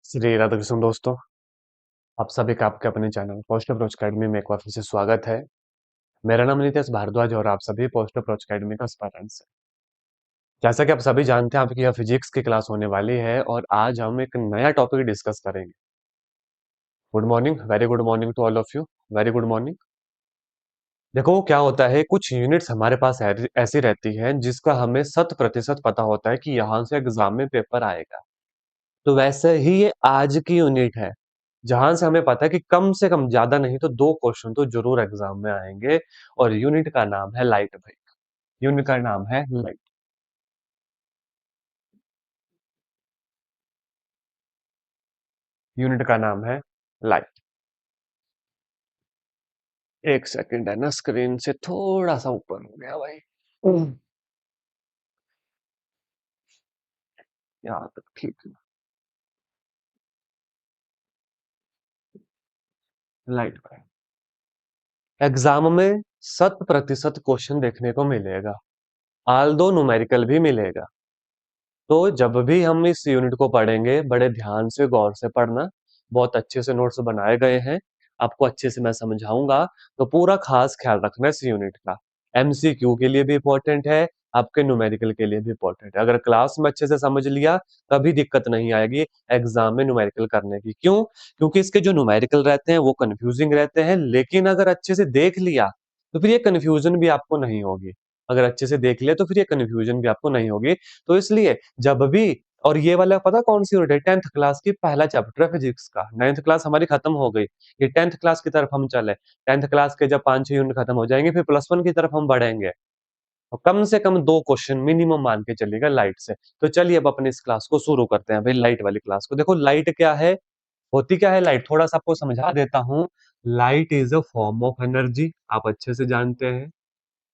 श्री राधा कृष्ण दोस्तों, आप सभी का आपके अपने चैनल पोस्ट अप्रोच अकेडमी में एक बार फिर से स्वागत है। मेरा नाम नितेश भारद्वाज और आप सभी पोस्ट अप्रोच अकेडमी का स्टूडेंट्स हैं। जैसा कि आप सभी जानते हैं, आपकी यह फिजिक्स की क्लास होने वाली है और आज हम एक नया टॉपिक डिस्कस करेंगे। Good morning, very good morning to all of you. Very good morning. देखो क्या होता है, कुछ यूनिट्स हमारे पास ऐसी रहती हैं जिसका हमें 100% पता होता है कि यहाँ से एग्जाम में पेपर आएगा। तो वैसे ही ये आज की यूनिट है, जहां से हमें पता है कि कम से कम ज्यादा नहीं तो दो क्वेश्चन तो जरूर एग्जाम में आएंगे। और यूनिट का नाम है लाइट भाई। यूनिट का नाम है लाइट। यूनिट का नाम है लाइट। एक सेकंड है ना, स्क्रीन से थोड़ा सा ऊपर हो गया भाई। यहाँ तक ठीक है। लाइट भाई, एग्जाम में 100% क्वेश्चन देखने को मिलेगा, आल दो न्यूमेरिकल भी मिलेगा। तो जब भी हम इस यूनिट को पढ़ेंगे, बड़े ध्यान से गौर से पढ़ना। बहुत अच्छे से नोट्स बनाए गए हैं, आपको अच्छे से मैं समझाऊंगा। तो पूरा खास ख्याल रखना इस यूनिट का। एमसीक्यू के लिए भी इम्पोर्टेंट है, आपके न्यूमेरिकल के लिए भी इम्पोर्टेंट है। अगर क्लास में अच्छे से समझ लिया, कभी दिक्कत नहीं आएगी एग्जाम में न्यूमेरिकल करने की। क्यों? क्योंकि इसके जो न्यूमेरिकल रहते हैं वो कंफ्यूजिंग रहते हैं, लेकिन अगर अच्छे से देख लिया तो फिर ये कंफ्यूजन भी आपको नहीं होगी। अगर अच्छे से देख लिया तो फिर ये कंफ्यूजन भी आपको नहीं होगी। तो इसलिए जब भी, और ये वाला पता कौन सी यूनिट है? 10th क्लास की पहला चैप्टर है फिजिक्स का। 9th क्लास हमारी खत्म हो गई, ये 10th क्लास की तरफ हम चले। 10th क्लास के जब 5-6 यूनिट खत्म हो जाएंगे, फिर +1 की तरफ हम बढ़ेंगे। और कम से कम दो क्वेश्चन मिनिमम मान के चलिएगा लाइट से। तो चलिए अब अपने इस क्लास को शुरू करते हैं भाई, लाइट वाली क्लास को। देखो लाइट क्या है, होती क्या है लाइट, थोड़ा सा आपको समझा देता हूँ। Light is a form of energy, आप अच्छे से जानते हैं।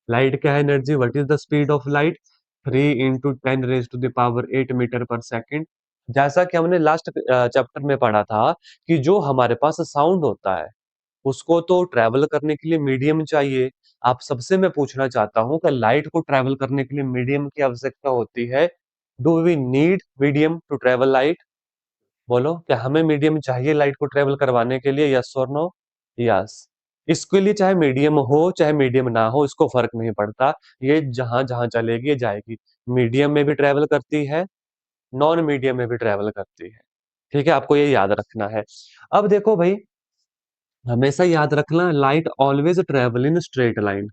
लाइट क्या है? Energy. What is the speed of light? 3 × 10⁻⁸मीटर पर सेकंड। जैसा कि हमने लास्ट चैप्टर में पढ़ा था कि जो हमारे पास साउंड होता है, उसको तो ट्रैवल करने के लिए मीडियम चाहिए। आप सबसे मैं पूछना चाहता हूं कि लाइट को ट्रैवल करने के लिए मीडियम की आवश्यकता होती है। Do we need medium to travel light? बोलो, क्या हमें मीडियम चाहिए लाइट को ट्रेवल करवाने के लिए? यस और नो? यस। इसके लिए चाहे मीडियम हो चाहे मीडियम ना हो, इसको फर्क नहीं पड़ता। ये जहां जहां चलेगी ये जाएगी। मीडियम में भी ट्रेवल करती है, नॉन मीडियम में भी ट्रेवल करती है। ठीक है, आपको ये याद रखना है। अब देखो भाई, हमेशा याद रखना, light always travel in straight line.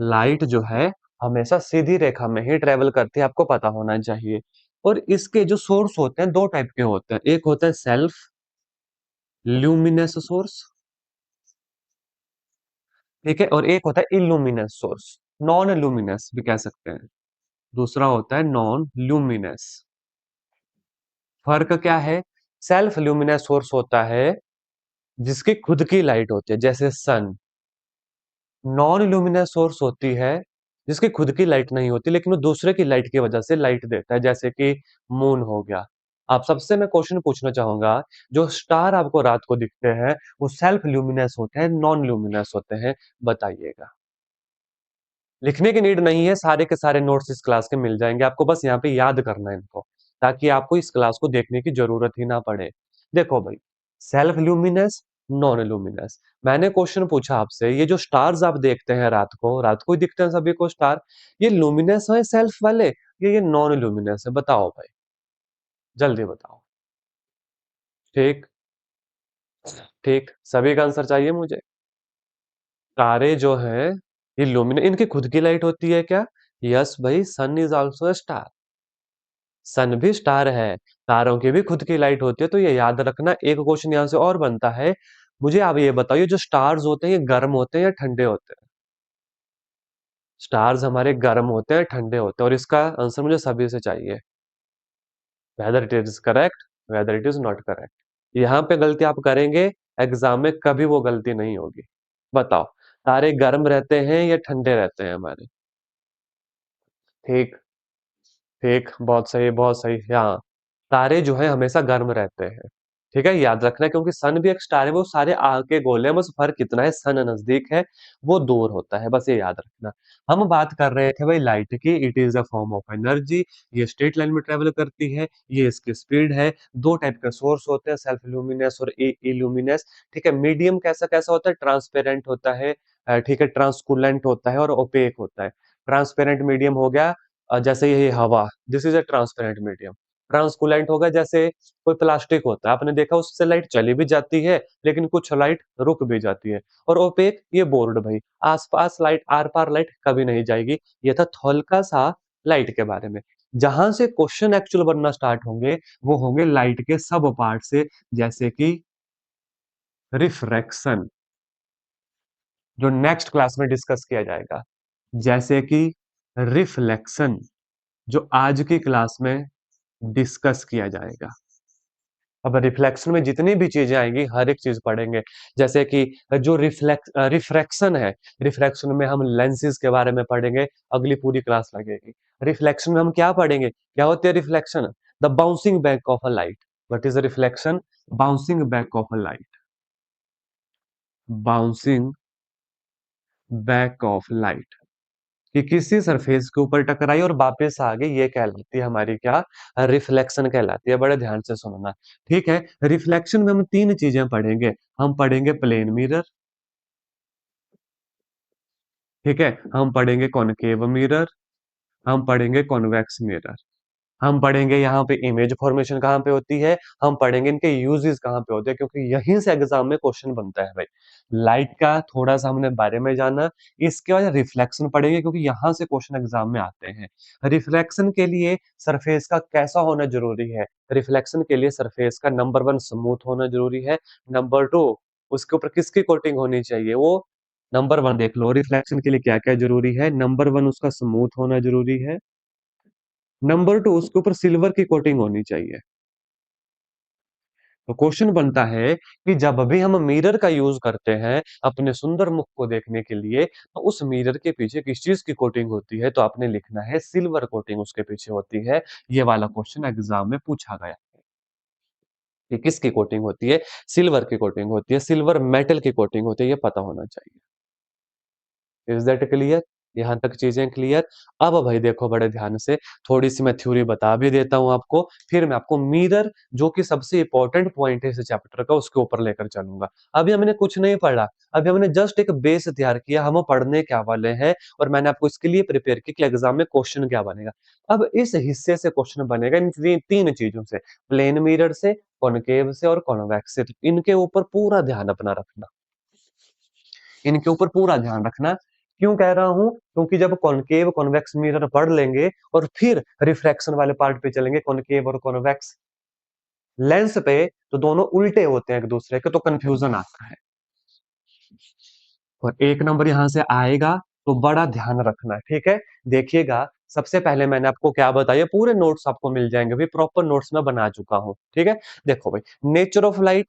Light जो है हमेशा सीधी रेखा में ही ट्रेवल करती है, आपको पता होना चाहिए। और इसके जो सोर्स होते हैं दो टाइप के होते हैं, एक होता है सेल्फ ल्यूमिनस सोर्स, ठीक है, और एक होता है इल्यूमिनस सोर्स, नॉन लुमिनस भी कह सकते हैं। दूसरा होता है नॉन लुमिनस। फर्क क्या है? सेल्फ ल्यूमिनस सोर्स होता है जिसकी खुद की लाइट होती है, जैसे सन। नॉन लुमिनस सोर्स होती है जिसकी खुद की लाइट नहीं होती, लेकिन वो दूसरे की लाइट की वजह से लाइट देता है, जैसे कि मून हो गया। आप सबसे मैं क्वेश्चन पूछना चाहूंगा, जो स्टार आपको रात को दिखते हैं वो सेल्फ ल्यूमिनस होते हैं, नॉन ल्यूमिनस होते हैं? बताइएगा। लिखने की नीड नहीं है, सारे के सारे नोट्स इस क्लास के मिल जाएंगे आपको, बस यहाँ पे याद करना है इनको, ताकि आपको इस क्लास को देखने की जरूरत ही ना पड़े। देखो भाई, सेल्फ ल्यूमिनस, नॉन लुमिनस। मैंने क्वेश्चन पूछा आपसे, ये जो स्टार्स आप देखते हैं रात को ही दिखते हैं सभी को स्टार, ये लुमिनस है सेल्फ वाले, ये नॉन लुमिनस है? बताओ भाई, जल्दी बताओ। ठीक, ठीक, सभी का आंसर चाहिए मुझे। तारे जो है ये लुमिनस, इनकी खुद की लाइट होती है क्या? यस भाई, सन इज ऑल्सो स्टार। सन भी स्टार है, तारों की भी खुद की लाइट होती है। तो ये याद रखना। एक क्वेश्चन यहाँ से और बनता है, मुझे आप ये बताइए, जो स्टार्स होते हैं ये गर्म होते हैं या ठंडे होते हैं? स्टार्स हमारे गर्म होते हैं, ठंडे होते हैं? और इसका आंसर मुझे सभी से चाहिए, whether it is correct, whether it is not correct. यहाँ पे गलती आप करेंगे, एग्जाम में कभी वो गलती नहीं होगी। बताओ, तारे गर्म रहते हैं या ठंडे रहते हैं हमारे? ठीक, ठीक, बहुत सही, बहुत सही। हाँ, तारे जो है हमेशा गर्म रहते हैं। ठीक है, याद रखना क्योंकि सन भी एक स्टार है, वो सारे आग के गोले हैं, बस फर्क कितना है, सन नजदीक है, वो दूर होता है, बस ये याद रखना। हम बात कर रहे थे भाई लाइट की, it is a form of energy, ये स्ट्रेट लाइन में ट्रेवल करती है, ये इसकी स्पीड है। दो टाइप के सोर्स होते हैं, सेल्फ इल्यूमिनेस और इल्यूमिनेस। ठीक है, मीडियम कैसा कैसा होता है, ट्रांसपेरेंट होता है, ठीक है, ट्रांसकुलेंट होता है और ओपेक होता है। ट्रांसपेरेंट मीडियम हो गया, जैसे ये हवा, this is a transparent medium. Translucent होगा जैसे कोई प्लास्टिक होता है, आपने देखा उससे लाइट चली भी जाती है, लेकिन कुछ लाइट रुक भी जाती है। और ओपेक, ये बोर्ड भाई, आसपास लाइट, आर पार लाइट कभी नहीं जाएगी। ये था हल्का सा लाइट के बारे में। जहां से क्वेश्चन एक्चुअल बनना स्टार्ट होंगे, वो होंगे लाइट के सब पार्ट से, जैसे कि रिफ्रैक्शन, जो नेक्स्ट क्लास में डिस्कस किया जाएगा, जैसे कि रिफ्लेक्शन, जो आज की क्लास में डिस्कस किया जाएगा। अब रिफ्लेक्शन में जितनी भी चीजें आएंगी, हर एक चीज पढ़ेंगे। जैसे कि जो रिफ्रैक्शन है, रिफ्रैक्शन में हम लेंसेज के बारे में पढ़ेंगे, अगली पूरी क्लास लगेगी। रिफ्लेक्शन में हम क्या पढ़ेंगे, क्या होती है reflection, the bouncing back of a light. What is a reflection, bouncing back of a light, bouncing back of light, कि किसी सरफेस के ऊपर टकराई और वापस आ गई, ये कहलाती है हमारी क्या, रिफ्लेक्शन कहलाती है। बड़े ध्यान से सुनना, ठीक है। रिफ्लेक्शन में हम तीन चीजें पढ़ेंगे, हम पढ़ेंगे प्लेन मिरर, ठीक है, हम पढ़ेंगे कॉनकेव मिरर, हम पढ़ेंगे कॉन्वेक्स मिरर। हम पढ़ेंगे यहाँ पे इमेज फॉर्मेशन कहाँ पे होती है, हम पढ़ेंगे इनके यूजेस कहाँ पे होते हैं, क्योंकि यहीं से एग्जाम में क्वेश्चन बनता है भाई। लाइट का थोड़ा सा हमने बारे में जाना, इसके बाद रिफ्लेक्शन पढ़ेंगे, क्योंकि यहाँ से क्वेश्चन एग्जाम में आते हैं। रिफ्लेक्शन के लिए सरफेस का कैसा होना जरूरी है, रिफ्लेक्शन के लिए सरफेस का नंबर वन स्मूथ होना जरूरी है, नंबर टू उसके ऊपर किसकी कोटिंग होनी चाहिए, वो नंबर वन देख लो, रिफ्लेक्शन के लिए क्या क्या जरूरी है, नंबर वन उसका स्मूथ होना जरूरी है, नंबर टू उसके ऊपर सिल्वर की कोटिंग होनी चाहिए। तो क्वेश्चन बनता है कि जब भी हम मिरर का यूज करते हैं अपने सुंदर मुख को देखने के लिए, तो उस मिरर के पीछे किस चीज की कोटिंग होती है, तो आपने लिखना है सिल्वर कोटिंग उसके पीछे होती है। ये वाला क्वेश्चन एग्जाम में पूछा गया कि किसकी कोटिंग होती है, सिल्वर की कोटिंग होती है, सिल्वर मेटल की कोटिंग होती है, ये पता होना चाहिए। इज दैट क्लियर, यहाँ तक चीजें क्लियर। अब भाई देखो बड़े ध्यान से, थोड़ी सी मैं थ्योरी बता भी देता हूँ आपको, फिर मैं आपको मिरर, जो कि सबसे इंपॉर्टेंट पॉइंट है इस चैप्टर का, उसके ऊपर लेकर चलूंगा। अभी हमने कुछ नहीं पढ़ा, अभी हमने जस्ट एक बेस तैयार किया, हम पढ़ने क्या वाले हैं, और मैंने आपको इसके लिए प्रिपेयर किया कि एग्जाम में क्वेश्चन क्या बनेगा। अब इस हिस्से से क्वेश्चन बनेगा इन तीन चीजों से, प्लेन मिरर से, कॉनकेव से और कॉन्वेक्स से। तो इनके ऊपर पूरा ध्यान अपना रखना, इनके ऊपर पूरा ध्यान रखना। क्यों कह रहा हूं, क्योंकि जब कॉनकेव कॉन्वेक्स मिरर पढ़ लेंगे और फिर रिफ्रैक्शन वाले पार्ट पे चलेंगे, कॉनकेव और कॉन्वेक्स लेंस पे, तो दोनों उल्टे होते हैं एक दूसरे के, तो कंफ्यूजन आता है। और एक नंबर यहां से आएगा, तो बड़ा ध्यान रखना है, ठीक है। देखिएगा, सबसे पहले मैंने आपको क्या बताया, पूरे नोट्स आपको मिल जाएंगे भाई, प्रॉपर नोट्स मैं बना चुका हूं, ठीक है। देखो भाई, nature of light,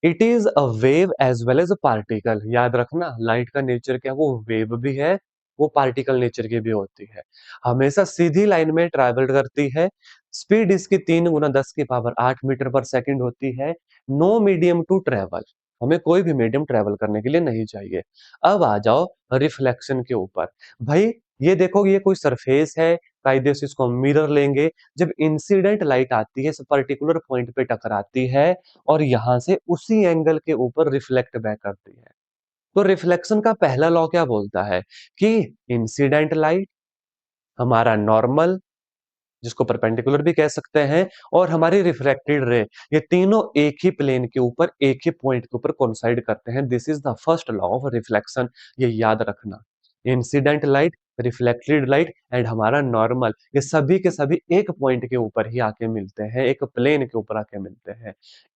it is a wave as well as a particle. याद रखना, लाइट का नेचर क्या है, वो वेव भी है, वो पार्टिकल नेचर की भी होती है। हमेशा सीधी लाइन में ट्रैवल करती है, स्पीड इसकी 3 × 10⁸ मीटर पर सेकंड होती है। नो मीडियम टू ट्रेवल, हमें कोई भी मीडियम ट्रेवल करने के लिए नहीं चाहिए। अब आ जाओ रिफ्लेक्शन के ऊपर। भाई ये देखो, ये कोई सरफेस है, कायदे से इसको हम मिरर लेंगे। जब इंसिडेंट लाइट आती है, इस पर्टिकुलर पॉइंट पे टकराती है, और यहां से उसी एंगल के ऊपर रिफ्लेक्ट बैक करती है। तो रिफ्लेक्शन का पहला लॉ क्या बोलता है कि इंसिडेंट लाइट, हमारा नॉर्मल, जिसको परपेंडिकुलर भी कह सकते हैं, और हमारी रिफ्रैक्टेड रे, ये तीनों एक ही प्लेन के ऊपर, एक ही पॉइंट के ऊपर कोइंसाइड करते हैं। This is the first law of reflection, ये याद रखना। Incident light, reflected light and हमारा नॉर्मल, ये सभी के सभी एक पॉइंट के ऊपर ही आके मिलते हैं, एक प्लेन के ऊपर आके मिलते हैं।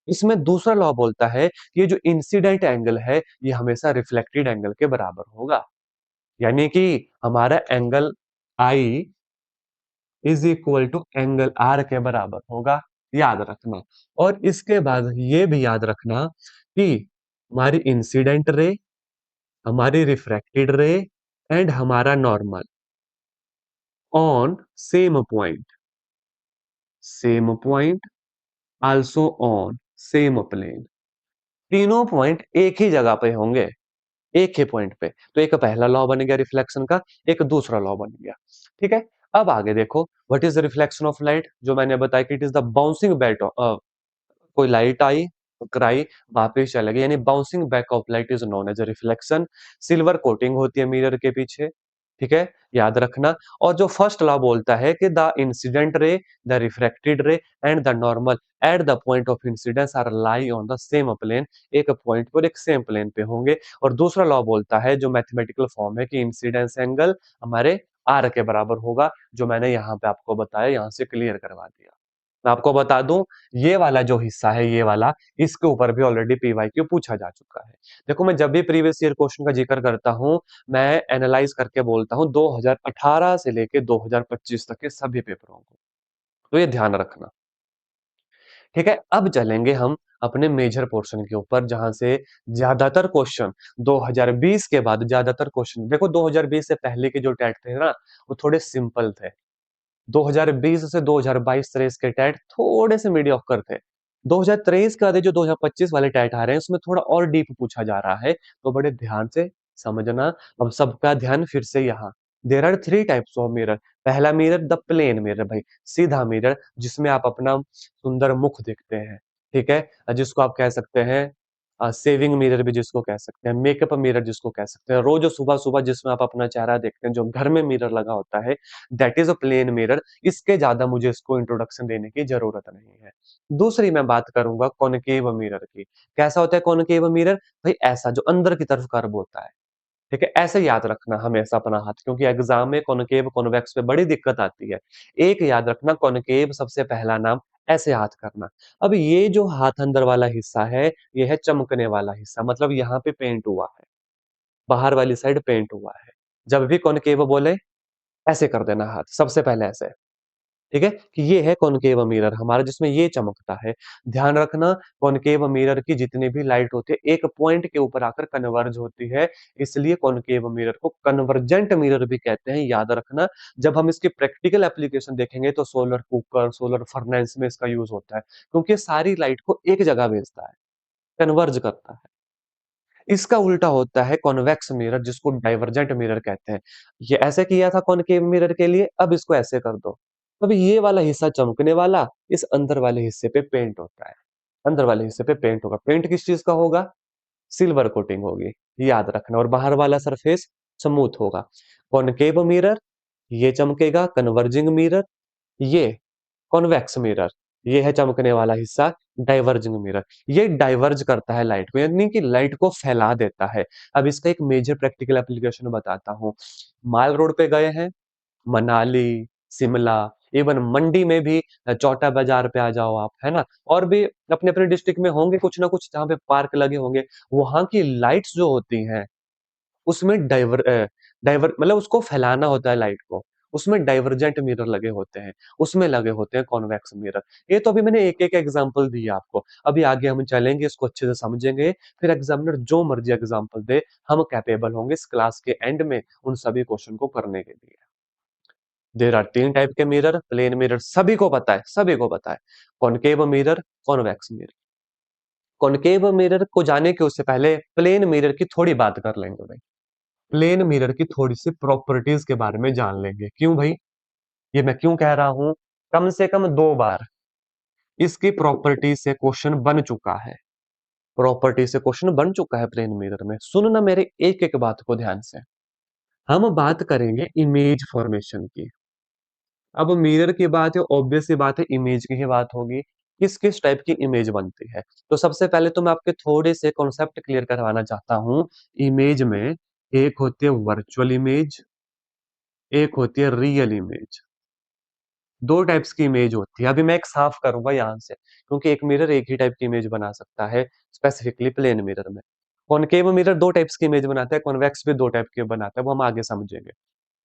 इसमें दूसरा लॉ बोलता है कि ये जो इंसिडेंट एंगल है, ये हमेशा रिफ्लेक्टेड एंगल के बराबर होगा। यानी कि हमारा angle i is equal to angle r के बराबर होगा, याद रखना। और इसके बाद ये भी याद रखना कि हमारी इंसिडेंट रे, हमारी रिफ्रैक्टेड रे एंड हमारा normal on same point, same point also on same plane. तीनों पॉइंट एक ही जगह पे होंगे, एक ही पॉइंट पे। तो एक पहला लॉ बन गया रिफ्लेक्शन का, एक दूसरा लॉ बन गया। ठीक है? अब आगे देखो, what is the reflection of light? जो मैंने बताया कि it is the bouncing back कोई लाइट आई, टकराई, वापस चला गया, यानी bouncing back of light is known as a reflection. Silver coating होती है मिरर के पीछे, ठीक है, याद रखना। और जो फर्स्ट लॉ बोलता है कि the incident ray, the refracted ray and the normal at the point of incidence are lie on the same plane, एक पॉइंट पर एक सेम प्लेन पे होंगे। और दूसरा लॉ बोलता है, जो मैथमेटिकल फॉर्म है, कि इंसिडेंस एंगल हमारे आर के बराबर होगा, जो मैंने यहाँ पे आपको बताया, यहाँ से क्लियर करवा दिया। मैं आपको बता दूं, ये वाला जो हिस्सा है, ये वाला, इसके ऊपर भी ऑलरेडी पीवाईक्यू पूछा जा चुका है। देखो, मैं जब भी प्रीवियस ईयर क्वेश्चन का जिक्र करता हूं, मैं एनालाइज करके बोलता हूं 2018 से लेके 2025 तक के सभी पेपरों को, तो ये ध्यान रखना। ठीक है, अब चलेंगे हम अपने मेजर पोर्शन के ऊपर, जहां से ज्यादातर क्वेश्चन 2020 के बाद, ज्यादातर क्वेश्चन देखो, 2020 से पहले के जो टेट थे ना, वो थोड़े सिंपल थे। 2020 से 2022-23 के टैट थोड़े से मीडियोकर थे। 2023 के बाद जो 2025 वाले टैट आ रहे हैं, उसमें थोड़ा और डीप पूछा जा रहा है, तो बड़े ध्यान से समझना। अब सबका ध्यान फिर से यहाँ। There are three types of mirror. पहला मिरर द प्लेन मिरर, भाई सीधा मिरर, जिसमें आप अपना सुंदर मुख देखते हैं, ठीक है, जिसको आप कह सकते हैं सेविंग मिरर भी जिसको कह सकते हैं, मेकअप मिरर जिसको कह सकते हैं, रोज सुबह सुबह जिसमें आप अपना चेहरा देखते हैं, जो घर में मिरर लगा होता है, that is a plane mirror. इसके ज्यादा मुझे इसको इंट्रोडक्शन देने की जरूरत नहीं है। दूसरी मैं बात करूंगा कॉनकेव मिरर की। कैसा होता है कॉनकेव मिरर? भाई ऐसा, जो अंदर की तरफ कर्व होता है, ठीक है, ऐसे याद रखना हमेशा अपना हाथ, क्योंकि एग्जाम में कॉनकेव कॉन्वेक्स पे बड़ी दिक्कत आती है। एक याद रखना, कॉनकेव सबसे पहला नाम, ऐसे हाथ करना। अब ये जो हाथ अंदर वाला हिस्सा है, ये है चमकने वाला हिस्सा, मतलब यहाँ पे पेंट हुआ है, बाहर वाली साइड पेंट हुआ है। जब भी कॉनकेव बोले, ऐसे कर देना हाथ, सबसे पहले ऐसे, ठीक है, कि ये है कॉनकेव मिरर हमारा, जिसमें ये चमकता है। ध्यान रखना, कॉनकेव मिरर की जितनी भी लाइट होती है, एक पॉइंट के ऊपर आकर कन्वर्ज होती है, इसलिए कॉनकेव मिरर को कन्वर्जेंट मिरर भी कहते हैं, याद रखना। जब हम इसकी प्रैक्टिकल एप्लीकेशन देखेंगे, तो सोलर कुकर, सोलर फर्नेस में इसका यूज होता है, क्योंकि ये सारी लाइट को एक जगह भेजता है, कन्वर्ज करता है। इसका उल्टा होता है कॉन्वेक्स मिरर, जिसको डाइवर्जेंट मिरर कहते हैं। ये ऐसे किया था कॉनकेव मिरर के लिए, अब इसको ऐसे कर दो। अब ये वाला हिस्सा चमकने वाला, इस अंदर वाले हिस्से पे पेंट होता है, अंदर वाले हिस्से पे पेंट होगा। पेंट किस चीज का होगा? सिल्वर कोटिंग होगी, याद रखना। और बाहर वाला सरफेस स्मूथ होगा। कॉनकेव मिरर, ये चमकेगा, कन्वर्जिंग मिरर, ये कॉन्वेक्स मिरर, ये है चमकने वाला हिस्सा, डाइवर्जिंग मिरर। ये डाइवर्ज करता है लाइट को, यानी कि लाइट को फैला देता है। अब इसका एक मेजर प्रैक्टिकल एप्लीकेशन बताता हूँ। माल रोड पे गए हैं, मनाली, शिमला, इवन मंडी में भी, चौटा बाजार पे आ जाओ आप, है ना, और भी अपने अपने डिस्ट्रिक्ट में होंगे कुछ ना कुछ जहाँ पे पार्क लगे होंगे। वहां की लाइट्स जो होती हैं, उसमें डाइवर मतलब उसको फैलाना होता है लाइट को, उसमें डाइवर्जेंट मिरर लगे होते हैं, उसमें लगे होते हैं कॉन्वेक्स मिरर। ये तो अभी मैंने एक एक एग्जांपल दिया आपको। अभी आगे हम चलेंगे, इसको अच्छे से समझेंगे, फिर एग्जामिनर जो मर्जी एग्जांपल दे, हम कैपेबल होंगे इस क्लास के एंड में उन सभी क्वेश्चन को करने के लिए। देर आर तीन टाइप के मिरर, प्लेन मिरर सभी को पता है, सभी को पता है। Concave mirror, convex mirror. Concave mirror को जाने के उससे पहले प्लेन मिरर की थोड़ी बात कर लेंगे भाई। प्लेन मिरर की थोड़ी सी प्रॉपर्टीज के बारे में जान लेंगे। क्यों भाई? ये मैं क्यों कह रहा हूं? कम से कम 2 बार इसकी प्रॉपर्टी से क्वेश्चन बन चुका है, प्रॉपर्टी से क्वेश्चन बन चुका है प्लेन मिरर में। सुनना मेरे एक एक बात को ध्यान से। हम बात करेंगे इमेज फॉर्मेशन की। अब मिरर की बात है, ऑब्वियस सी बात है, इमेज की ही बात होगी। किस किस टाइप की इमेज बनती है? तो सबसे पहले तो मैं आपके थोड़े से कॉन्सेप्ट क्लियर करवाना चाहता हूं। इमेज में एक होती है वर्चुअल इमेज, एक होती है रियल इमेज। 2 टाइप्स की इमेज होती है। अभी मैं एक साफ करूँगा यहाँ से, क्योंकि एक मिरर एक ही टाइप की इमेज बना सकता है, स्पेसिफिकली प्लेन मिरर में। कॉनकेव मिरर 2 टाइप्स की इमेज बनाता है, कॉन्वेक्स भी 2 टाइप की बनाता है, वो हम आगे समझेंगे।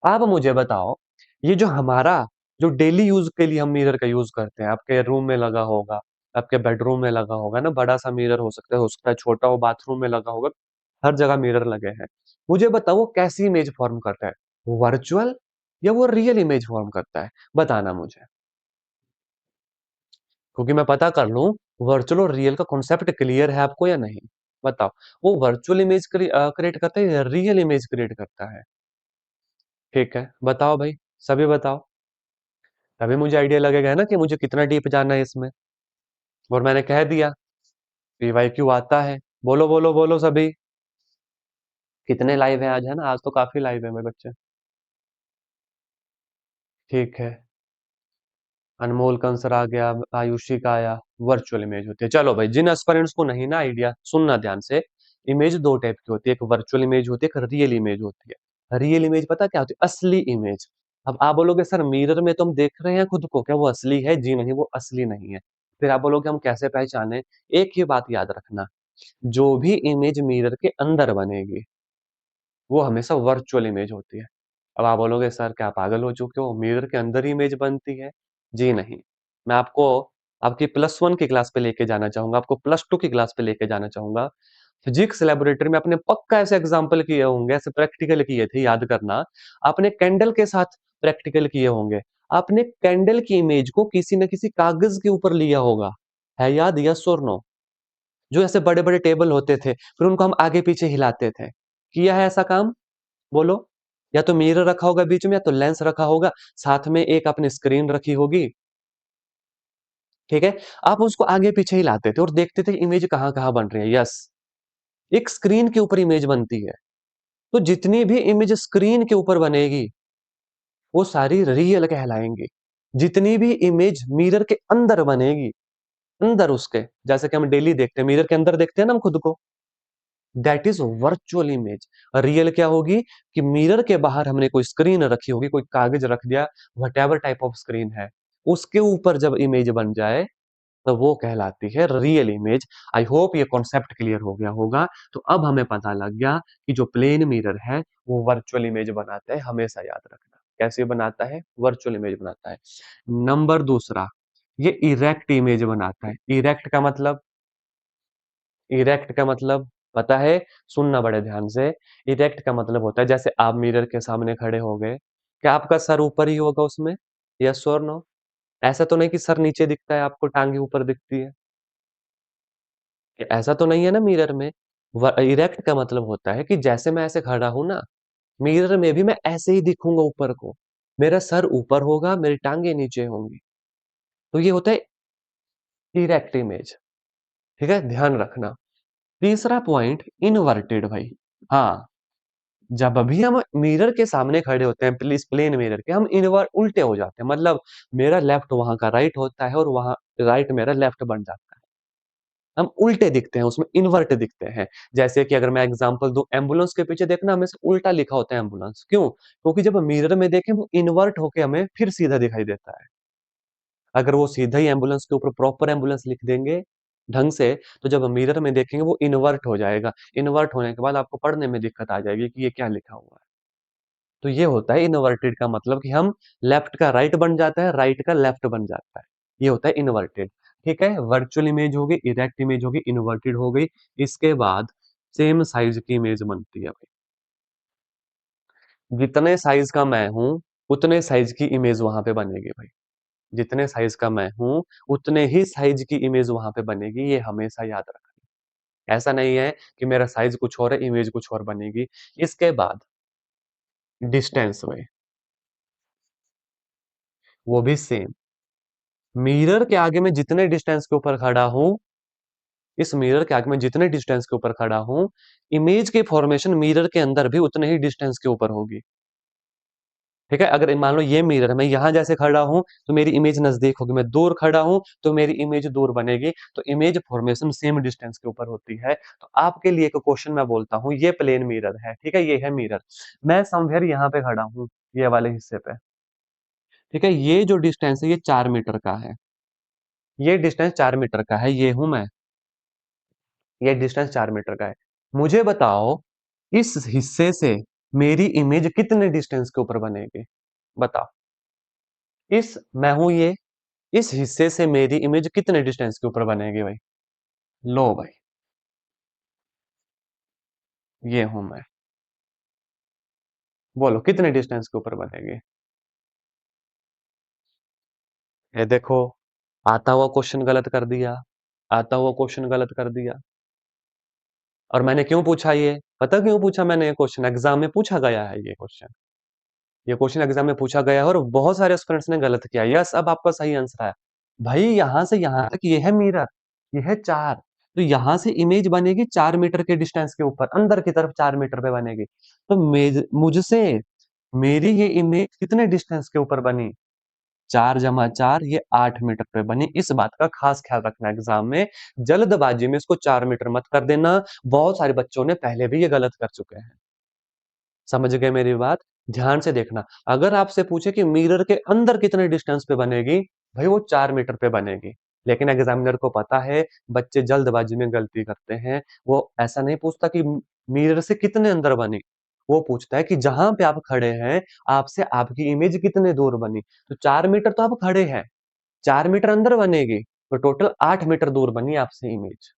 आप मुझे बताओ, ये जो हमारा जो डेली यूज़ के लिए हम मिरर का यूज़ करते हैं, आपके रूम में लगा होगा, आपके बेडरूम में लगा होगा ना, बड़ा-सा मिरर हो सकता है छोटा हो, बाथरूम में लगा होगा, हर जगह मिरर लगे हैं। मुझे बताओ वो कैसी इमेज फॉर्म करता है? वर्चुअल या वो रियल इमेज फॉर्म करता है? बताना मुझे। क्योंकि मैं पता कर लूँ, वर्चुअल और रियल का कॉन्सेप्ट क्लियर है आपको या नहीं? बताओ। वो वर्चुअल इमेज क्रिएट करता है या रियल इमेज क्रिएट करता है? ठीक है, बताओ भाई, सभी बताओ। तभी मुझे आइडिया लगेगा है ना कि मुझे कितना डीप जाना है इसमें। और मैंने कह दिया, पीवाईक्यू आता है। बोलो बोलो बोलो सभी। कितने लाइव हैं आज, है ना? आज तो काफी लाइव है मेरे बच्चे। ठीक है, अनमोल कंसर आ गया, आयुषी का आया। वर्चुअल इमेज होती है। चलो भाई, जिन एस्पिरेंट्स को नहीं ना आइडिया, सुनना ध्यान से। इमेज दो टाइप की होती है, एक वर्चुअल इमेज होती है, एक रियल इमेज होती है। रियल इमेज पता क्या होती है? असली इमेज। अब आप बोलोगे सर मिरर में तो हम देख रहे हैं खुद को, क्या वो असली है? जी नहीं, वो असली नहीं है। फिर आप बोलोगे हम कैसे पहचाने? एक ही बात याद रखना, जो भी इमेज मिरर के अंदर बनेगी वो हमेशा वर्चुअल इमेज होती है। अब आप बोलोगे सर क्या पागल हो चुके हो, मिरर के अंदर ही इमेज बनती है? जी नहीं। मैं आपको आपकी +1 की क्लास पे लेके जाना चाहूंगा, आपको +2 की क्लास पे लेके जाना चाहूंगा। फिजिक्स लैबोरेटरी में आपने पक्का ऐसे एग्जाम्पल किए होंगे, ऐसे प्रैक्टिकल किए थे, याद करना। आपने कैंडल के साथ प्रैक्टिकल किए होंगे। आपने कैंडल की इमेज को किसी न किसी कागज के ऊपर लिया होगा, है याद? यस और नो? जो ऐसे बड़े बड़े टेबल होते थे, फिर उनको हम आगे पीछे हिलाते थे। किया है ऐसा काम? बोलो। या तो मिरर रखा होगा बीच में, या तो लेंस रखा होगा, साथ में एक अपनी स्क्रीन रखी होगी। ठीक है, आप उसको आगे पीछे ही लाते थे और देखते थे इमेज कहां कहां बन रही है। यस, एक स्क्रीन के ऊपर इमेज बनती है। तो जितनी भी इमेज स्क्रीन के ऊपर बनेगी वो सारी रियल कहलाएंगी। जितनी भी इमेज मिरर के अंदर बनेगी, अंदर उसके, जैसे कि हम डेली देखते हैं, मिरर के अंदर देखते हैं ना हम खुद को, that is virtual image. Real क्या होगी? कि मिरर के बाहर हमने कोई स्क्रीन रखी होगी, कोई कागज रख दिया, what ever type of screen है, उसके ऊपर जब इमेज बन जाए तो वो कहलाती है रियल इमेज। आई होप ये कॉन्सेप्ट क्लियर हो गया होगा। तो अब हमें पता लग गया कि जो प्लेन मिरर है वो वर्चुअल इमेज बनाता है, हमेशा याद रखना। कैसे बनाता है? वर्चुअल इमेज बनाता है। नंबर दूसरा, ये इरेक्ट इमेज बनाता है। इरेक्ट का मतलब पता है? सुनना बड़े ध्यान से। इरेक्ट का मतलब होता है जैसे आप मिरर के सामने खड़े हो गए, क्या आपका सर ऊपर ही होगा उसमें? यस और नो? ऐसा तो नहीं कि सर नीचे दिखता है आपको, टांगे ऊपर दिखती है। ऐसा तो नहीं है ना मिरर में? इरेक्ट का मतलब होता है कि जैसे मैं ऐसे खड़ा हूं ना, मिरर में भी मैं ऐसे ही दिखूंगा ऊपर को। मेरा सर ऊपर होगा, मेरी टांगे नीचे होंगी। तो ये होता है इरेक्ट इमेज। ठीक है, ध्यान रखना। तीसरा पॉइंट, इनवर्टेड भाई। हाँ, जब भी हम मिरर के सामने खड़े होते हैं, प्लीज प्लेन मिरर के, हम इनवर्ट उल्टे हो जाते हैं। मतलब मेरा लेफ्ट वहां का राइट होता है और वहां राइट मेरा लेफ्ट बन जाता है। हम उल्टे दिखते हैं, उसमें इन्वर्ट दिखते हैं। जैसे कि अगर मैं एग्जांपल दूं, एम्बुलेंस के पीछे देखना हमें से उल्टा लिखा होता है एम्बुलेंस। क्यों? क्योंकि जब मिरर में देखें वो इन्वर्ट होके हमें फिर सीधा दिखाई देता है। अगर वो सीधा ही एम्बुलेंस के ऊपर प्रॉपर एम्बुलेंस लिख देंगे ढंग से, तो जब मिरर में देखेंगे वो इन्वर्ट हो जाएगा। इन्वर्ट होने के बाद आपको पढ़ने में दिक्कत आ जाएगी कि ये क्या लिखा हुआ है। तो ये होता है इनवर्टेड का मतलब कि हम लेफ्ट का राइट बन जाता है, राइट का लेफ्ट बन जाता है। ये होता है इनवर्टेड। ठीक है, वर्चुअल इमेज हो गई, इरेक्ट इमेज हो गई, इनवर्टेड हो गई। इसके बाद सेम साइज की इमेज बनती है भाई। जितने साइज का मैं हूं उतने साइज की इमेज वहां पे बनेगी भाई। जितने साइज का मैं हूं उतने ही साइज की इमेज वहां पे बनेगी, ये हमेशा याद रखना। ऐसा नहीं है कि मेरा साइज कुछ और है, इमेज कुछ और बनेगी। इसके बाद डिस्टेंस में वो भी सेम। मिरर के आगे मैं जितने डिस्टेंस के ऊपर खड़ा हूं, इस मिरर के आगे मैं जितने डिस्टेंस के ऊपर खड़ा हूं, इमेज की फॉर्मेशन मिरर के अंदर भी उतने ही डिस्टेंस के ऊपर होगी। ठीक है, अगर मान लो ये मिरर है, मैं यहां जैसे खड़ा हूं तो मेरी इमेज नजदीक होगी, मैं दूर खड़ा हूं तो मेरी इमेज दूर बनेगी। तो इमेज फॉर्मेशन सेम डिस्टेंस के ऊपर होती है। तो आपके लिए एक क्वेश्चन मैं बोलता हूं, ये प्लेन मिरर है, ठीक है, ये है मिरर। मैं समवेयर यहाँ पे खड़ा हूँ, ये वाले हिस्से पे। ठीक है, ये जो डिस्टेंस है ये 4 मीटर का है। ये डिस्टेंस 4 मीटर का है, ये हूं मैं। ये डिस्टेंस 4 मीटर का है। मुझे बताओ इस हिस्से से मेरी इमेज कितने डिस्टेंस के ऊपर बनेगी? बताओ। इस मैं हूं ये, इस हिस्से से मेरी इमेज कितने डिस्टेंस के ऊपर बनेगी भाई? लो भाई, ये हूं मैं। बोलो कितने डिस्टेंस के ऊपर बनेगी? ये देखो, आता हुआ क्वेश्चन गलत कर दिया। आता हुआ क्वेश्चन गलत कर दिया। और मैंने क्यों पूछा ये? पता क्यों पूछा मैंने ये क्वेश्चन? एग्जाम में पूछा गया है ये क्वेश्चन। ये क्वेश्चन एग्जाम में पूछा गया है और बहुत सारे स्टूडेंट्स ने गलत किया। यस, अब आपका सही आंसर है। भाई यहां से यहां तक ये है मिरर, ये है 4, तो यहां से इमेज बनेगी 4 मीटर के डिस्टेंस के ऊपर, अंदर की तरफ 4 मीटर पे बनेगी। तो मुझसे मेरी ये इमेज कितने डिस्टेंस के ऊपर बनी? 4 जमा 4 ये 8 मीटर पे बनी। इस बात का खास ख्याल रखना एग्जाम में, जल्दबाजी में इसको 4 मीटर मत कर देना। बहुत सारे बच्चों ने पहले भी ये गलत कर चुके हैं। समझ गए मेरी बात? ध्यान से देखना। अगर आपसे पूछे कि मिरर के अंदर कितने डिस्टेंस पे बनेगी, भाई वो 4 मीटर पे बनेगी। लेकिन एग्जामिनर को पता है बच्चे जल्दबाजी में गलती करते हैं। वो ऐसा नहीं पूछता कि मिरर से कितने अंदर बनी, वो पूछता है कि जहां पे आप खड़े हैं, आपसे आपकी इमेज कितने दूर बनी। तो 4 मीटर तो आप खड़े हैं, 4 मीटर अंदर बनेगी, तो टोटल 8 मीटर दूर बनी आपसे इमेज,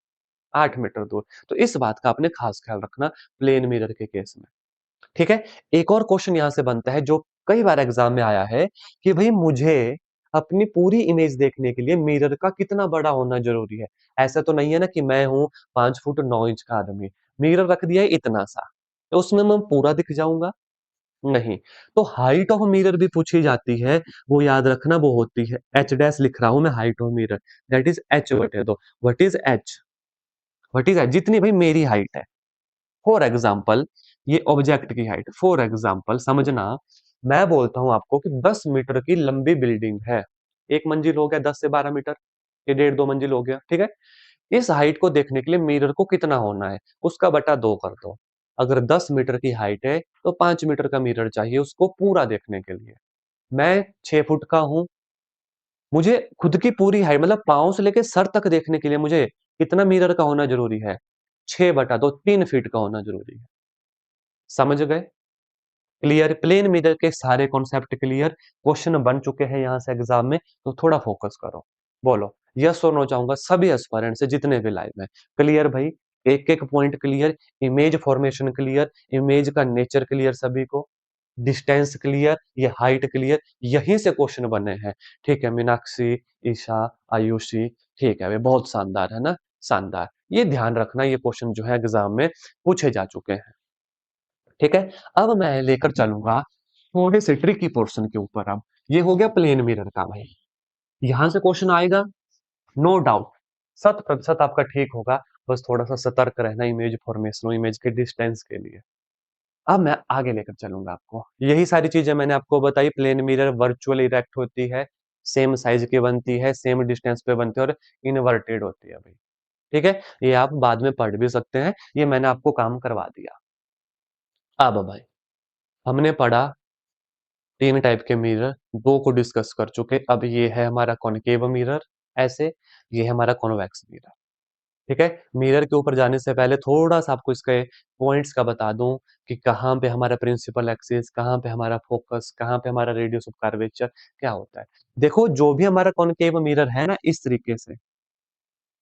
8 मीटर दूर। तो इस बात का आपने खास ख्याल रखना प्लेन मिरर के केस में। ठीक है? एक और क्वेश्चन यहाँ से बनता है जो कई बार एग्जाम में आया है कि भई मुझे अपनी पूरी इमेज देखने के लिए मिरर का कितना बड़ा होना ज़रूरी है? ऐसा तो नहीं है ना कि मैं हूँ 5 फुट 9 इंच का आदमी, मिरर रख दिया है इतना सा, तो उसमें मैं पूरा दिख जाऊँगा? नहीं। तो हाइट ऑफ मिरर भी पूछी जाती है, वो याद रखना वो होती है एच डैश लिख रहा हूँ मैं height of mirror, that is H बटे 2। What is H? What is H? जितनी भई मेरी हाइट है। फॉर एग्जाम्पल ये ऑब्जेक्ट की हाइट, फॉर एग्जाम्पल समझना, मैं बोलता हूं आपको कि 10 मीटर की लंबी बिल्डिंग है, एक मंजिल हो गया 10 से 12 मीटर, ये 1.5 2 मंजिल हो गया, ठीक है। इस हाइट को देखने के लिए मिरर को कितना होना है, उसका बटा 2 कर दो। अगर 10 मीटर की हाइट है तो 5 मीटर का मिरर चाहिए उसको पूरा देखने के लिए। मैं 6 फुट का हूं, मुझे खुद की पूरी हाइट मतलब पांव से लेके सर तक देखने के लिए मुझे कितना मिरर का होना जरूरी है? 6/2, 3 फीट का होना जरूरी है। समझ गए? क्लियर? प्लेन मिरर के सारे कॉन्सेप्ट क्लियर? क्वेश्चन बन चुके हैं यहाँ से एग्जाम में, तो थोड़ा फोकस करो। बोलो यस और नो चाहूंगा सभी एस्पायरेंट से जितने भी लाइव हैं। क्लियर भाई? एक एक point clear, image formation clear, image का नेचर क्लियर सभी को, डिस्टेंस क्लियर, ये हाइट क्लियर, यहीं से क्वेश्चन बने हैं। ठीक है मीनाक्षी, ईशा, आयुषी, ठीक है वे बहुत शानदार है ना, शानदार। ये ध्यान रखना ये क्वेश्चन जो है एग्जाम में पूछे जा चुके हैं। ठीक है, अब मैं लेकर चलूंगा थोड़े से ट्रिकी पोर्शन के ऊपर। अब ये हो गया प्लेन मिरर का भाई, यहां से क्वेश्चन आएगा नो डाउट, 100% आपका ठीक होगा। बस थोड़ा सा सतर्क रहना इमेज फॉर्मेशन और इमेज के डिस्टेंस के लिए। अब मैं आगे लेकर चलूंगा आपको, यही सारी चीजें मैंने आपको बताई। प्लेन मिरर वर्चुअल इरेक्ट होती है, सेम साइज की बनती है, सेम डिस्टेंस पे बनती है और इनवर्टेड होती है भाई। ठीक है, ये आप बाद में पढ़ भी सकते हैं, ये मैंने आपको काम करवा दिया। अब भाई हमने पढ़ा 3 टाइप के मिरर, 2 को डिस्कस कर चुके। अब ये है हमारा कॉनकेव मिरर ऐसे, ये है हमारा कॉन्वेक्स मिरर। ठीक है, मिरर के ऊपर जाने से पहले थोड़ा-सा आपको इसके पॉइंट्स का बता दूं कि कहाँ पे हमारा प्रिंसिपल एक्सिस, कहाँ पे हमारा फोकस, कहाँ पे हमारा रेडियस ऑफ कर्वेचर क्या होता है। देखो जो भी हमारा कॉनकेव मिरर है ना, इस तरीके से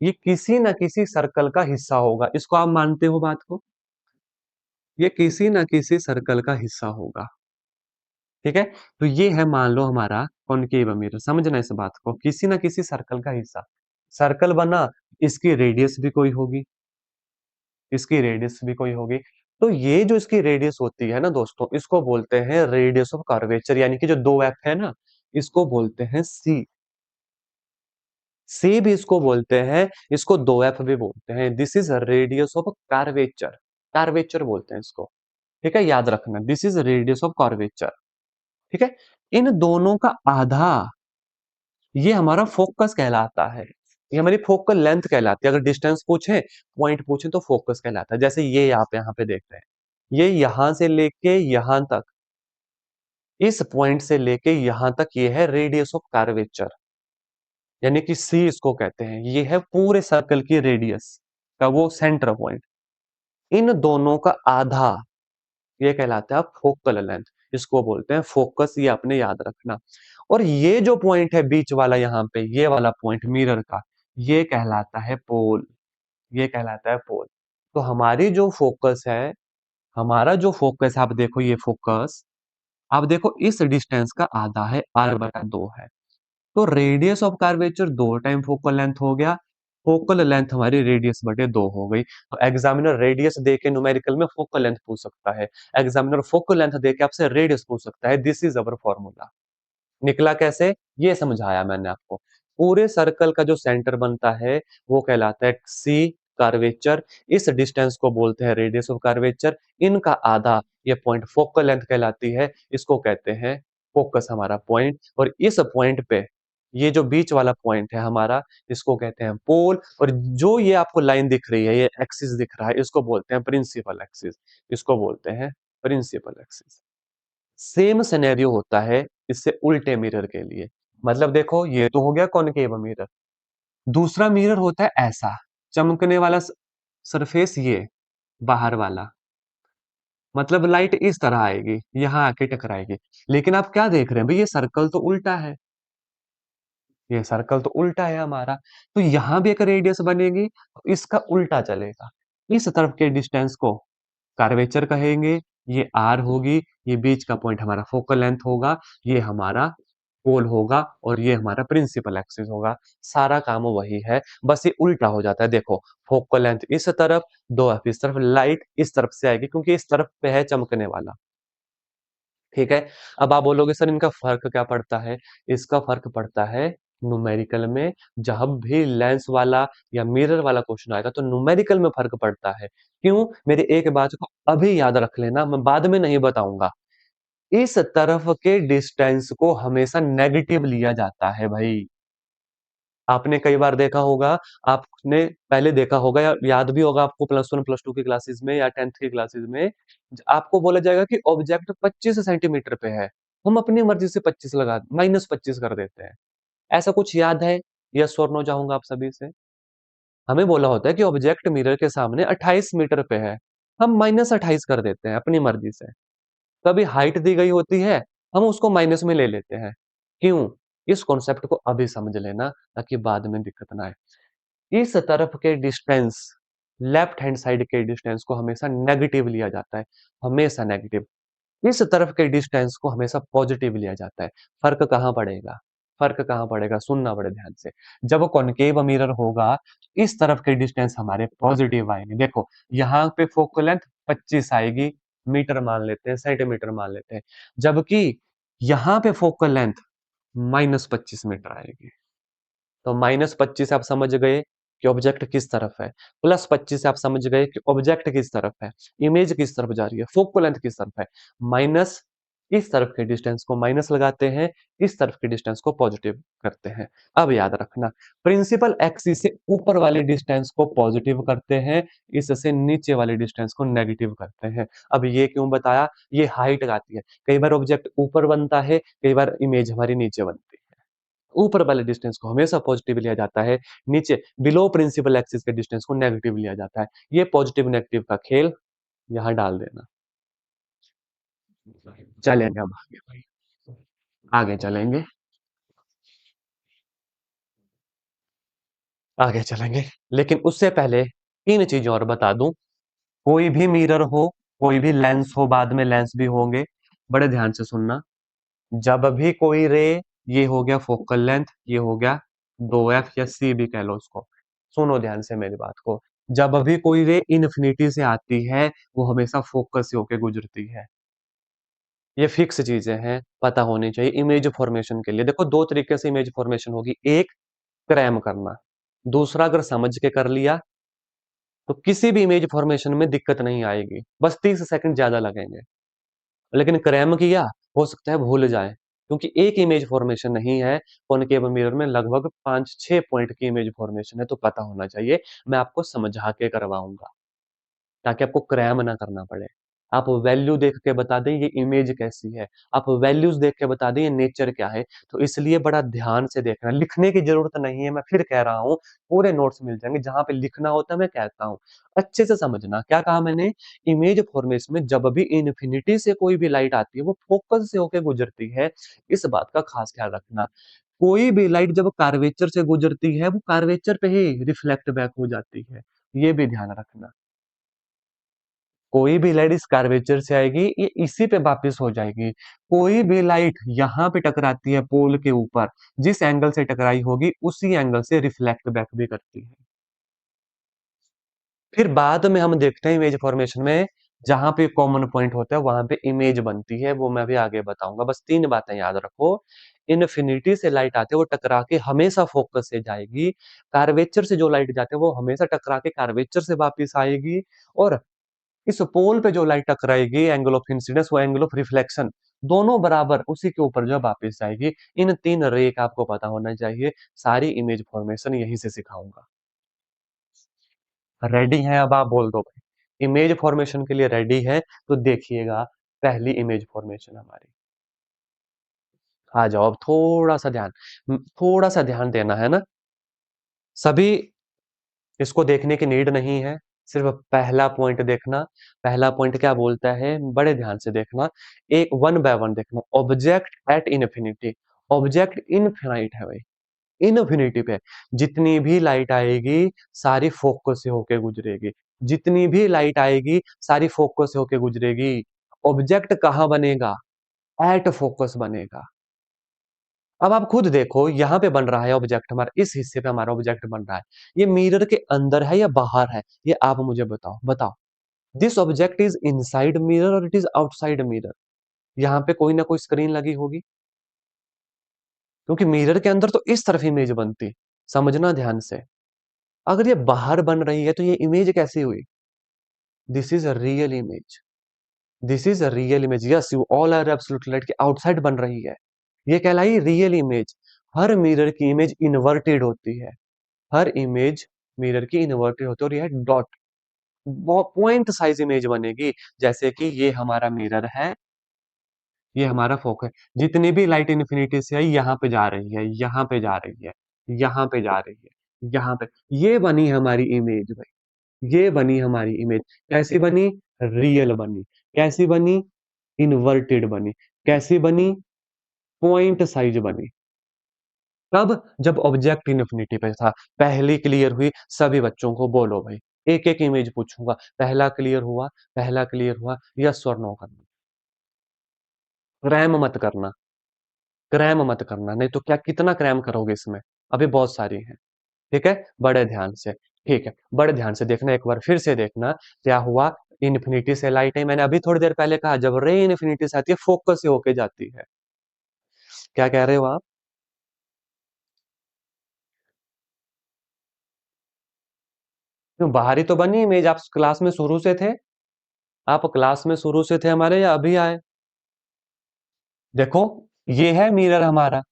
ये किसी ना किसी सर्कल का हिस्सा होगा। इसको आप मानते हो बात को? ये किसी ना किसी सर्कल का हिस्सा होगा। ठीक है, तो ये है मान लो हमारा कॉनकेव मिरर। समझना इस बात को, किसी ना किसी सर्कल का हिस्सा, सर्कल बना, इसकी रेडियस भी कोई होगी, इसकी रेडियस भी कोई होगी। तो ये जो इसकी रेडियस होती है ना दोस्तों, इसको बोलते हैं रेडियस ऑफ कर्वेचर, यानी कि जो 2 एफ है ना, इसको बोलते हैं सी। सी भी इसको बोलते हैं, इसको 2 एफ भी बोलते हैं। This is radius of curvature, curvature बोलते हैं इसको। ठीक है, याद रखना, this is radius of curvature. ठीक है, इन दोनों का आधा ये हमारा फोकस कहलाता है, ये हमारी फोकल लेंथ कहलाती है। अगर डिस्टेंस पूछे, पॉइंट पूछे, तो फोकस कहलाता है। जैसे ये आप यहाँ पे देख रहे हैं, ये यहां से लेके यहां तक, इस पॉइंट से लेके यहां तक ये है रेडियस ऑफ कर्वेचर, यानी कि सी इसको कहते हैं। ये है पूरे सर्कल की रेडियस का वो सेंटर पॉइंट। इन दोनों का आधा ये कहलाता है फोकल लेंथ, इसको बोलते हैं फोकस, ये आपने याद रखना। और ये जो पॉइंट है बीच वाला यहाँ पे, ये वाला पॉइंट मिरर का, ये कहलाता है पोल, ये कहलाता है पोल। तो हमारी जो फोकस है, हमारा जो फोकस आप देखो, ये फोकस आप देखो इस डिस्टेंस का आधा है, r/2 है। तो radius of curvature 2 time focal length हो गया, फोकल लेंथ हमारी रेडियस बटे 2 हो गई। तो एग्जामिनर रेडियस दे के न्यूमेरिकल में फोकल लेंथ पूछ सकता है, एग्जामिनर फोकल लेंथ दे के आपसे रेडियस पूछ सकता है। This is our formula. निकला कैसे, ये समझाया मैंने आपको। पूरे सर्कल का जो सेंटर बनता है वो कहलाता है सी कर्वेचर। इस डिस्टेंस को बोलते हैं रेडियस ऑफ कर्वेचर। इनका आधा ये पॉइंट फोकल लेंथ कहलाती है, इसको कहते हैं फोकस हमारा पॉइंट। और इस पॉइंट पे ये जो बीच वाला पॉइंट है हमारा, इसको कहते हैं पोल। और जो ये आपको लाइन दिख रही है, ये एक्सिस दिख रहा है, इसको बोलते हैं प्रिंसिपल एक्सिस। इसको बोलते हैं प्रिंसिपल एक्सिस। सेम सिनेरियो होता है इससे उल्टे मिरर के लिए। मतलब देखो, ये तो हो गया कॉनकेव मिरर। दूसरा मिरर होता है ऐसा, चमकने वाला सरफेस, ये बाहर वाला। मतलब लाइट इस तरह आएगी, यहां आके टकराएगी। लेकिन आप क्या देख रहे हैं भाई, ये सर्कल तो उल्टा है, ये सर्कल तो उल्टा है हमारा। तो यहां भी एक रेडियस बनेगी, तो इसका उल्टा चलेगा। इस तरफ के डिस्टेंस को कर्वेचर कहेंगे, ये आर होगी, ये बीच का पॉइंट हमारा फोकल लेंथ होगा, ये हमारा पोल होगा, और ये हमारा प्रिंसिपल एक्सिस होगा। सारा काम वही है, बस ये उल्टा हो जाता है। देखो, फोकल लेंथ इस तरफ, दो एफ इस तरफ, लाइट इस तरफ से आएगी क्योंकि इस तरफ पे है चमकने वाला। ठीक है। अब आप बोलोगे सर इनका फर्क क्या पड़ता है। इसका फर्क पड़ता है न्यूमेरिकल में। जब भी लेंस वाला या मिरर वाला क्वेश्चन आएगा तो न्यूमेरिकल में फर्क पड़ता है। क्यों, मेरी एक बात को अभी याद रख लेना, मैं बाद में नहीं बताऊंगा। इस तरफ के डिस्टेंस को हमेशा नेगेटिव लिया जाता है भाई। आपने कई बार देखा होगा, आपने पहले देखा होगा या याद भी होगा आपको, प्लस वन प्लस टू की क्लासेस में या टेंथ की क्लासेस में आपको बोला जाएगा कि ऑब्जेक्ट 25 सेंटीमीटर पे है, हम अपनी मर्जी से 25 लगा -25 कर देते हैं। ऐसा कुछ याद है? यस और नो चाहूंगा आप सभी से। हमें बोला होता है कि ऑब्जेक्ट मिरर के सामने 28 मीटर पे है, हम -28 कर देते हैं अपनी मर्जी से। कभी हाइट दी गई होती है, हम उसको माइनस में ले लेते हैं। क्यों? इस कॉन्सेप्ट को अभी समझ लेना, ताकि बाद में दिक्कत ना आए। इस तरफ के डिस्टेंस, लेफ्ट हैंड साइड के डिस्टेंस को हमेशा नेगेटिव लिया जाता है, हमेशा नेगेटिव। इस तरफ के डिस्टेंस को हमेशा पॉजिटिव लिया जाता है। फर्क कहाँ पड़ेगा, फर्क कहाँ पड़ेगा, सुनना बड़े ध्यान से। जब कॉनकेव मिरर होगा, इस तरफ के डिस्टेंस हमारे पॉजिटिव आएंगे। देखो, यहाँ पे फोकल लेंथ 25 आएगी, मीटर मान लेते हैं, सेंटीमीटर मान लेते हैं। जबकि यहाँ पे फोकल लेंथ -25 मीटर आएगी। तो -25 आप समझ गए कि ऑब्जेक्ट किस तरफ है, +25 आप समझ गए कि ऑब्जेक्ट किस तरफ है, इमेज किस तरफ जा रही है, फोकल लेंथ किस तरफ है। माइनस, इस तरफ के डिस्टेंस को माइनस लगाते हैं, इस तरफ के डिस्टेंस को पॉजिटिव करते हैं। अब याद रखना, प्रिंसिपल एक्सिस से ऊपर वाले डिस्टेंस को पॉजिटिव करते हैं, इससे नीचे वाले डिस्टेंस को नेगेटिव करते हैं। अब ये क्यों बताया, ये हाइट आती है। कई बार ऑब्जेक्ट ऊपर बनता है, कई बार इमेज हमारी नीचे बनती है। ऊपर वाले डिस्टेंस को हमेशा पॉजिटिव लिया जाता है, नीचे बिलो प्रिंसिपल एक्सिस के डिस्टेंस को नेगेटिव लिया जाता है। ये पॉजिटिव नेगेटिव का खेल यहाँ डाल देना। चलेंगे अब आगे भाई, आगे चलेंगे, आगे चलेंगे। लेकिन उससे पहले तीन चीजें और बता दूं। कोई भी मिरर हो, कोई भी लेंस हो, बाद में लेंस भी होंगे, बड़े ध्यान से सुनना। जब भी कोई रे, ये हो गया फोकल लेंथ, ये हो गया 2f या c भी कह लो उसको, सुनो ध्यान से मेरी बात को। जब भी कोई रे इन्फिनिटी से आती है, वो हमेशा फोकस से होके गुजरती है। ये फिक्स चीजें हैं, पता होनी चाहिए इमेज फॉर्मेशन के लिए। देखो, दो तरीके से इमेज फॉर्मेशन होगी। एक, क्रैम करना। दूसरा, अगर समझ के कर लिया तो किसी भी इमेज फॉर्मेशन में दिक्कत नहीं आएगी, बस 30 सेकंड ज्यादा लगेंगे। लेकिन क्रैम किया, हो सकता है भूल जाए, क्योंकि एक इमेज फॉर्मेशन नहीं है। कॉनकेव मिरर में लगभग 5-6 पॉइंट की इमेज फॉर्मेशन है, तो पता होना चाहिए। मैं आपको समझा के करवाऊंगा, ताकि आपको क्रैम ना करना पड़े। आप वैल्यू देख के बता दें ये इमेज कैसी है, आप वैल्यूज देख के बता दें ये नेचर क्या है। तो इसलिए बड़ा ध्यान से देखना, लिखने की जरूरत नहीं है, मैं फिर कह रहा हूँ। पूरे नोट्स मिल जाएंगे, जहां पे लिखना होता है मैं कहता हूँ। अच्छे से समझना क्या कहा मैंने। इमेज फॉर्मेशन में जब भी इन्फिनिटी से कोई भी लाइट आती है, वो फोकस से होकर गुजरती है। इस बात का खास ख्याल रखना। कोई भी लाइट जब कार्वेचर से गुजरती है, वो कार्वेचर पे ही रिफ्लेक्ट बैक हो जाती है, ये भी ध्यान रखना। कोई भी लाइट इस कर्वेचर से आएगी, ये इसी पे वापस हो जाएगी। कोई भी लाइट यहाँ पे टकराती है पोल के ऊपर, जिस एंगल से टकराई होगी उसी एंगल से रिफ्लेक्ट बैक भी करती है। फिर बाद में हम देखते हैं इमेज फॉर्मेशन में जहां पे कॉमन पॉइंट होता है वहां पे इमेज बनती है, वो मैं भी आगे बताऊंगा। बस 3 बातें याद रखो। इन्फिनिटी से लाइट आते है वो टकरा के हमेशा फोकस से जाएगी। कार्वेचर से जो लाइट जाते हैं वो हमेशा टकरा के कार्वेचर से वापस आएगी। और इस पोल पे जो लाइट टकराएगी, एंगल ऑफ इंसिडेंस वो एंगल ऑफ रिफ्लेक्शन, दोनों बराबर उसी के ऊपर जो है वापस जाएगी। इन 3 रे का आपको पता होना चाहिए। सारी इमेज फॉर्मेशन यहीं से सिखाऊंगा। रेडी हैं अब आप बोल दो भाई, इमेज फॉर्मेशन के लिए रेडी है तो देखिएगा पहली इमेज फॉर्मेशन हमारी। आ जाओ अब थोड़ा सा ध्यान देना है ना। सभी इसको देखने की नीड नहीं है, सिर्फ पहला पॉइंट देखना। पहला पॉइंट क्या बोलता है, बड़े ध्यान से देखना, एक वन बाय वन देखना। Object at infinity, object infinite है भाई, इन्फिनिटी पे जितनी भी लाइट आएगी सारी फोकस से होके गुजरेगी। जितनी भी लाइट आएगी सारी फोकस से होके गुजरेगी। ऑब्जेक्ट कहाँ बनेगा, एट फोकस बनेगा। अब आप खुद देखो यहाँ पे बन रहा है ऑब्जेक्ट, हमारा इस हिस्से पे हमारा ऑब्जेक्ट बन रहा है। ये मिरर के अंदर है या बाहर है, ये आप मुझे बताओ बताओ। This object is inside mirror और इट इज आउटसाइड मिरर। यहाँ पे कोई ना कोई स्क्रीन लगी होगी, क्योंकि मिरर के अंदर तो इस तरफ इमेज बनती। समझना ध्यान से। अगर ये बाहर बन रही है तो ये इमेज कैसी हुई, this is a real image. This is a real image, yes you all are absolutely right कि आउटसाइड बन रही है। ये कहलाई रियल इमेज। हर मिरर की इमेज इन्वर्टेड होती है। हर इमेज मिरर की इन्वर्टेड होती है और यह डॉट पॉइंट साइज इमेज बनेगी। जैसे कि ये हमारा मिरर है, ये हमारा फोकस है। जितनी भी लाइट इन्फिनिटी से आई यहाँ पे जा रही है, यहाँ पे जा रही है, यहाँ पे जा रही है, यहाँ पे। ये बनी हमारी इमेज भाई, ये बनी हमारी इमेज। कैसी बनी, रियल बनी। कैसी बनी, इन्वर्टेड बनी। कैसी बनी, पॉइंट साइज बनी। कब, जब ऑब्जेक्ट इन्फिनिटी पे था। पहली क्लियर हुई, सभी बच्चों को बोलो भाई। एक एक इमेज पूछूंगा, पहला क्लियर हुआ, पहला क्लियर हुआ, यस और नो करना। क्रैम मत करना, क्रैम मत करना, नहीं तो क्या कितना क्रैम करोगे इसमें, अभी बहुत सारी है। ठीक है, बड़े ध्यान से। ठीक है, बड़े ध्यान से देखना, एक बार फिर से देखना क्या हुआ। इन्फिनिटी से लाइट है, मैंने अभी थोड़ी देर पहले कहा जब रे इन्फिनिटी से आती है फोकस से होके जाती है। क्या कह रहे हो आप। क्यों, बाहरी तो बनी इमेज, आप क्लास में शुरू से थे, आप क्लास में शुरू से थे हमारे या अभी आए। देखो ये है मिरर हमारा,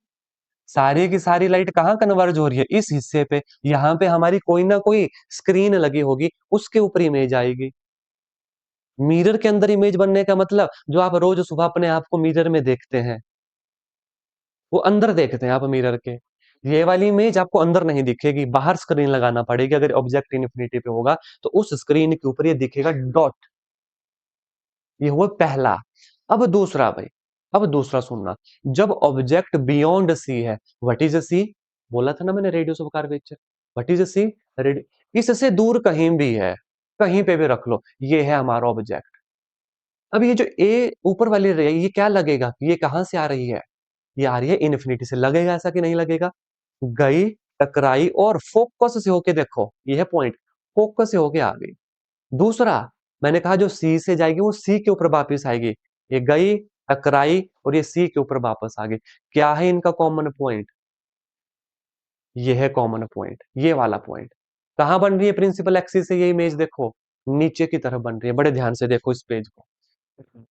सारी की सारी लाइट कहाँ कन्वर्ज हो रही है, इस हिस्से पे। यहाँ पे हमारी कोई ना कोई स्क्रीन लगी होगी, उसके ऊपर इमेज आएगी। मिरर के अंदर इमेज बनने का मतलब, जो आप रोज सुबह अपने आप को मिरर में देखते हैं, वो अंदर देखते हैं आप मिरर के। ये वाली इमेज आपको अंदर नहीं दिखेगी, बाहर स्क्रीन लगाना पड़ेगी। अगर ऑब्जेक्ट इन्फिनिटी पे होगा तो उस स्क्रीन के ऊपर ये दिखेगा डॉट। ये हुआ पहला। अब दूसरा भाई, अब दूसरा सुनना। जब ऑब्जेक्ट बियॉन्ड सी है, व्हाट इज सी, बोला था ना मैंने, radius of curvature. What is c, इससे दूर कहीं भी है, कहीं पे भी रख लो, ये है हमारा ऑब्जेक्ट। अब ये जो ए ऊपर वाली रे, ये क्या लगेगा, ये कहां से आ रही है, ये आ रही है इन्फिनिटी से। लगेगा ऐसा कि नहीं लगेगा, गई, टकराई और फोकस से होके, देखो ये है पॉइंट, फोकस से होके आ गई। दूसरा, मैंने कहा जो सी से जाएगी वो सी के ऊपर वापस आएगी। ये गई, टकराई और ये सी के ऊपर वापस आ गई। क्या है इनका कॉमन पॉइंट, ये है कॉमन पॉइंट, ये वाला पॉइंट। कहां बन रही है प्रिंसिपल एक्सिस से ये इमेज, देखो नीचे की तरफ बन रही है। बड़े ध्यान से देखो इस पेज को,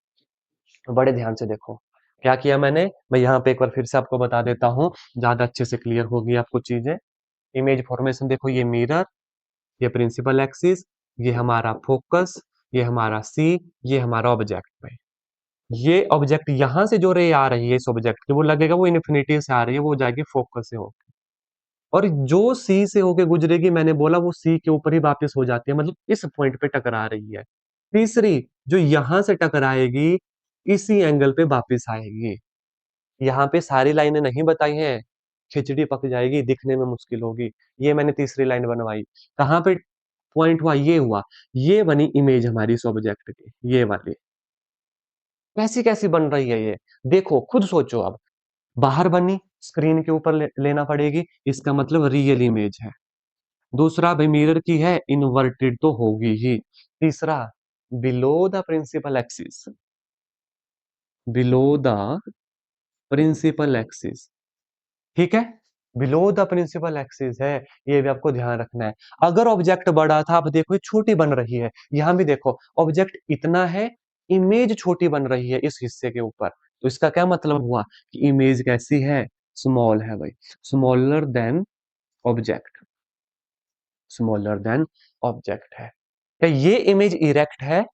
बड़े ध्यान से देखो। क्या किया मैंने, मैं यहाँ पे एक बार फिर से आपको बता देता हूँ, ज्यादा अच्छे से क्लियर होगी आपको चीजें। इमेज फॉर्मेशन देखो, ये मिरर, ये प्रिंसिपल एक्सिस, ये हमारा फोकस, ये हमारा सी, ये हमारा ऑब्जेक्ट भाई। ये ऑब्जेक्ट यहां से जो रे आ रही है इस ऑब्जेक्ट की, वो लगेगा वो इन्फिनिटी से आ रही है, वो जाएगी फोकस से होकर। और जो सी से होके गुजरेगी, मैंने बोला वो सी के ऊपर ही वापस हो जाती है, मतलब इस पॉइंट पे टकरा रही है। तीसरी, जो यहां से टकराएगी, इसी एंगल पे वापस आएगी। यहाँ पे सारी लाइनें नहीं बताई हैं, खिचड़ी पक जाएगी, दिखने में मुश्किल होगी। ये मैंने तीसरी लाइन बनवाई। कहाँ पे पॉइंट हुआ, ये हुआ, ये बनी इमेज हमारी इस ऑब्जेक्ट की, ये वाली। कैसी कैसी बन रही है ये, देखो खुद सोचो अब। बाहर बनी, स्क्रीन के ऊपर लेना पड़ेगी, इसका मतलब रियल इमेज है। दूसरा भाई मिरर की है, इन्वर्टेड तो होगी ही। तीसरा below the principal axis, below the principal axis, ठीक है। बिलो द प्रिंसिपल एक्सिस है, ये भी आपको ध्यान रखना है। अगर ऑब्जेक्ट बड़ा था, आप देखो ये छोटी बन रही है, यहां भी देखो ऑब्जेक्ट इतना है, इमेज छोटी बन रही है इस हिस्से के ऊपर, तो इसका क्या मतलब हुआ कि इमेज कैसी है, स्मॉल है भाई, smaller than object, smaller than object है। क्या ये इमेज इरेक्ट है?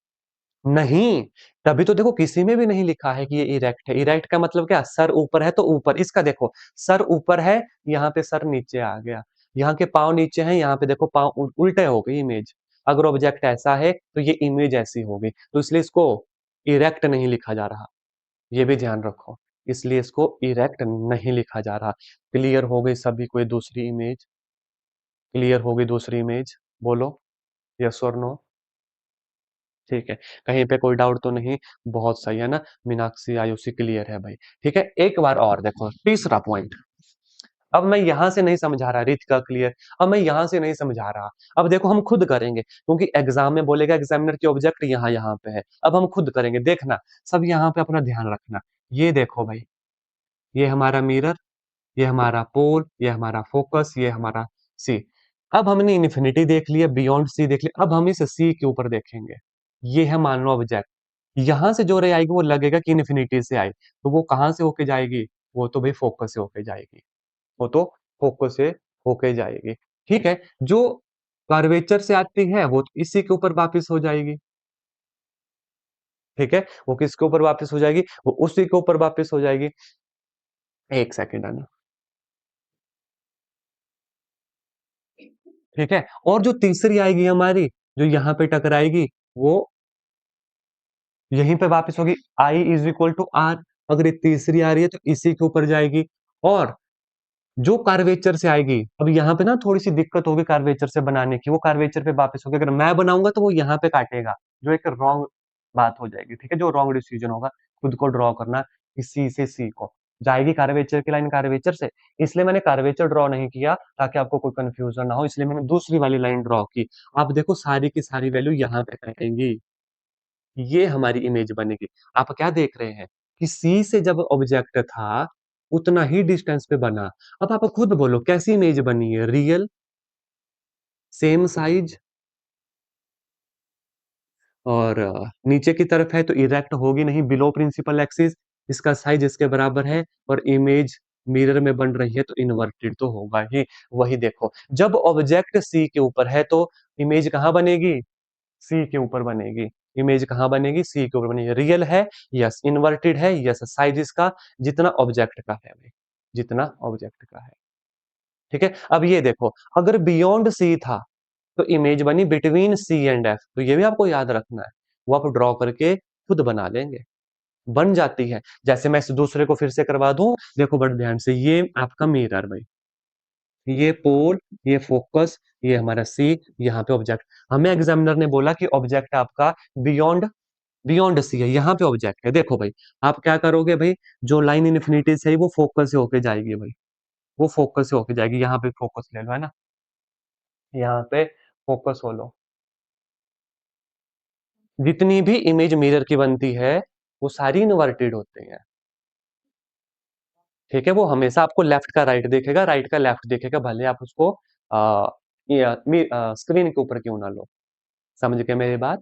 नहीं। तभी तो देखो किसी में भी नहीं लिखा है कि ये इरेक्ट है। इरेक्ट का मतलब क्या, सर ऊपर है तो ऊपर, इसका देखो सर ऊपर है, यहाँ पे सर नीचे आ गया, यहाँ के पांव नीचे हैं, यहाँ पे देखो पांव उल्टे हो गई इमेज। अगर ऑब्जेक्ट ऐसा है तो ये इमेज ऐसी होगी, तो इसलिए इसको इरेक्ट नहीं लिखा जा रहा, ये भी ध्यान रखो, इसलिए इसको इरेक्ट नहीं लिखा जा रहा। क्लियर हो गई सभी को ये दूसरी इमेज? क्लियर हो गई दूसरी इमेज? बोलो यस और नो। ठीक है, कहीं पे कोई डाउट तो नहीं? बहुत सही है ना, मीनाक्षी आयुषी क्लियर है भाई। ठीक है, एक बार और देखो तीसरा पॉइंट। अब मैं यहां से नहीं समझा रहा, रितिका क्लियर। अब मैं यहां से नहीं समझा रहा, अब देखो हम खुद करेंगे, क्योंकि एग्जाम में बोलेगा एग्जामिनर की ऑब्जेक्ट यहाँ यहाँ पे है। अब हम खुद करेंगे, देखना सब यहाँ पे अपना ध्यान रखना। ये देखो भाई, ये हमारा मिरर, ये हमारा पोल, ये हमारा फोकस, ये हमारा सी। अब हमने इन्फिनिटी देख लिया, बियॉन्ड सी देख लिया, अब हम इस सी के ऊपर देखेंगे। ये है मान लो ऑब्जेक्ट, यहां से जो रे आएगी वो लगेगा कि इन्फिनिटी से आई, तो वो कहां से होके जाएगी? वो तो भाई फोकस से होके जाएगी, वो तो फोकस से होके जाएगी। ठीक है, जो कर्वेचर से आती है वो तो इसी के ऊपर वापिस हो जाएगी। ठीक है, वो किसके ऊपर वापिस हो जाएगी? वो उसी के ऊपर वापिस हो जाएगी। एक सेकेंड आना। ठीक है, और जो तीसरी आएगी हमारी, जो यहाँ पे टकराएगी, वो यहीं पे वापस होगी। आई इज इक्वल टू आर, अगर ये तीसरी आ रही है तो इसी के ऊपर जाएगी। और जो कार्वेचर से आएगी, अब यहाँ पे ना थोड़ी सी दिक्कत होगी कार्वेचर से बनाने की, वो कार्वेचर पे वापस होगी। अगर मैं बनाऊंगा तो वो यहाँ पे काटेगा, जो एक रॉन्ग बात हो जाएगी। ठीक है, जो रॉन्ग डिसीजन होगा, खुद को ड्रॉ करना कि सी से सी को जाएगी कार्वेचर की लाइन कार्वेचर से, इसलिए मैंने कार्वेचर ड्रॉ नहीं किया ताकि आपको कोई कंफ्यूजन ना हो, इसलिए मैंने दूसरी वाली लाइन ड्रॉ की। आप देखो सारी की सारी वैल्यू यहाँ पे कटेंगी, ये हमारी इमेज बनेगी। आप क्या देख रहे हैं कि सी से जब ऑब्जेक्ट था उतना ही डिस्टेंस पे बना। अब आप खुद बोलो कैसी इमेज बनी है, रियल, सेम साइज, और नीचे की तरफ है तो इरेक्ट होगी नहीं, बिलो प्रिंसिपल एक्सिस, इसका साइज इसके बराबर है, और इमेज मिरर में बन रही है तो इन्वर्टेड तो होगा ही। वही देखो, जब ऑब्जेक्ट सी के ऊपर है तो इमेज कहाँ बनेगी? सी के ऊपर बनेगी। इमेज कहाँ बनेगी? सी के ऊपर बनेगी। रियल है, यस। इन्वर्टेड है, यस। साइज इसका जितना ऑब्जेक्ट का है भाई, जितना ऑब्जेक्ट का है। ठीक है, अब ये देखो, अगर बियॉन्ड सी था तो इमेज बनी बिटवीन सी एंड एफ, तो ये भी आपको याद रखना है। वो आप ड्रॉ करके खुद बना लेंगे, बन जाती है। जैसे मैं इस दूसरे को फिर से करवा दूं, देखो बड़े ध्यान से, ये आपका मिरर भाई, ये पोल, ये फोकस, ये हमारा सी, यहाँ पे ऑब्जेक्ट। हमें एग्जामिनर ने बोला कि ऑब्जेक्ट आपका बियॉन्ड, बियॉन्ड सी है, यहाँ पे ऑब्जेक्ट है। देखो भाई, आप क्या करोगे भाई, जो लाइन इन्फिनिटी से है वो फोकस से होके जाएगी भाई, वो फोकस से होके जाएगी। यहाँ पे फोकस ले लो, है ना, यहाँ पे फोकस हो लो। जितनी भी इमेज मिरर की बनती है वो सारी इन्वर्टेड होती है। ठीक है, वो हमेशा आपको लेफ्ट का राइट देखेगा, राइट का लेफ्ट देखेगा, भले आप उसको स्क्रीन के ऊपर क्यों ना लो। समझ गए मेरी बात?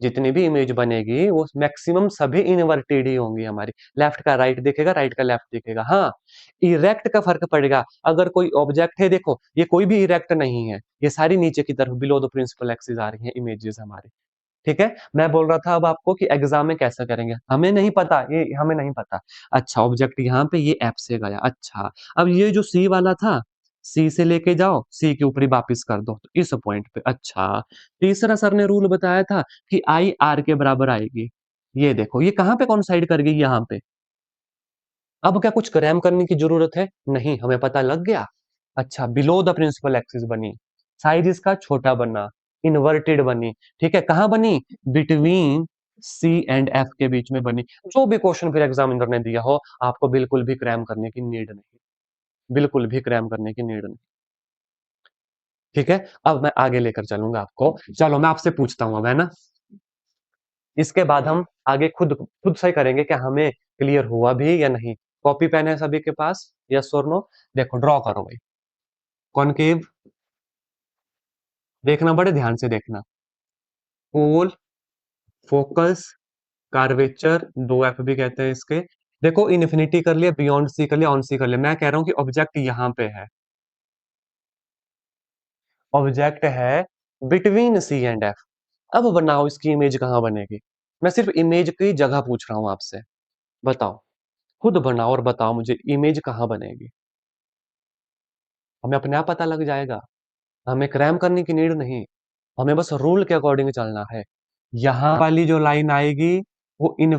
जितनी भी इमेज बनेगी वो मैक्सिमम सभी इनवर्टेड ही होंगी हमारी। लेफ्ट का राइट देखेगा, राइट का लेफ्ट देखेगा। हाँ, इरेक्ट का फर्क पड़ेगा। अगर कोई ऑब्जेक्ट है, देखो ये कोई भी इरेक्ट नहीं है, ये सारी नीचे की तरफ बिलो द प्रिंसिपल एक्सिस आ रही है इमेजेस हमारी। ठीक है, मैं बोल रहा था अब आपको कि एग्जाम में कैसा करेंगे, हमें नहीं पता, ये हमें नहीं पता। अच्छा, ऑब्जेक्ट यहाँ पे ये एफ से गया, अच्छा, अब ये जो सी वाला था, सी से लेके जाओ, सी के ऊपर ही वापिस कर दो, तो इस पॉइंट पे। अच्छा, तीसरा सर ने रूल बताया था कि आई आर के बराबर आएगी। ये देखो, ये कहाँ पे कॉन्साइड कर गई, यहाँ पे। अब क्या कुछ क्रैम करने की जरूरत है? नहीं, हमें पता लग गया। अच्छा, बिलो द प्रिंसिपल एक्सिस बनी, साइज इसका छोटा बना, इन्वर्टेड बनी। ठीक है, कहाँ बनी? बिटवीन सी एंड एफ के बीच में बनी। जो भी क्वेश्चन फिर एग्जामिनर ने दिया हो, आपको बिल्कुल भी क्रैम करने की नीड नहीं, बिल्कुल भी क्रैम करने की नीड नहीं। ठीक है, अब मैं आगे लेकर चलूंगा आपको। चलो मैं आपसे पूछता हूँ अब, है ना। इसके बाद हम आगे खुद खुद से करेंगे कि हमें क्लियर हुआ भी या नहीं। कॉपी पेन है सभी के पास? यस और नो? देखो ड्रॉ करो भाई। कॉनकेव, देखना बड़े ध्यान से देखना। पोल, फोकस, कार्वेचर, दो एफ भी कहते हैं इसके। देखो इन्फिनिटी कर लिया, बियॉन्ड सी कर लिया, ऑन सी कर लिया। मैं कह रहा हूं कि ऑब्जेक्ट यहां पे है, ऑब्जेक्ट है बिटवीन सी एंड एफ। अब बनाओ इसकी इमेज कहां बनेगी। मैं सिर्फ इमेज की जगह पूछ रहा हूं आपसे, बताओ। खुद बनाओ और बताओ मुझे इमेज कहां बनेगी। हमें अपने आप पता लग जाएगा, हमें क्रैम करने की नीड नहीं, हमें बस रूल के अकॉर्डिंग चलना है। यहाँ वाली जो लाइन आएगी वो इन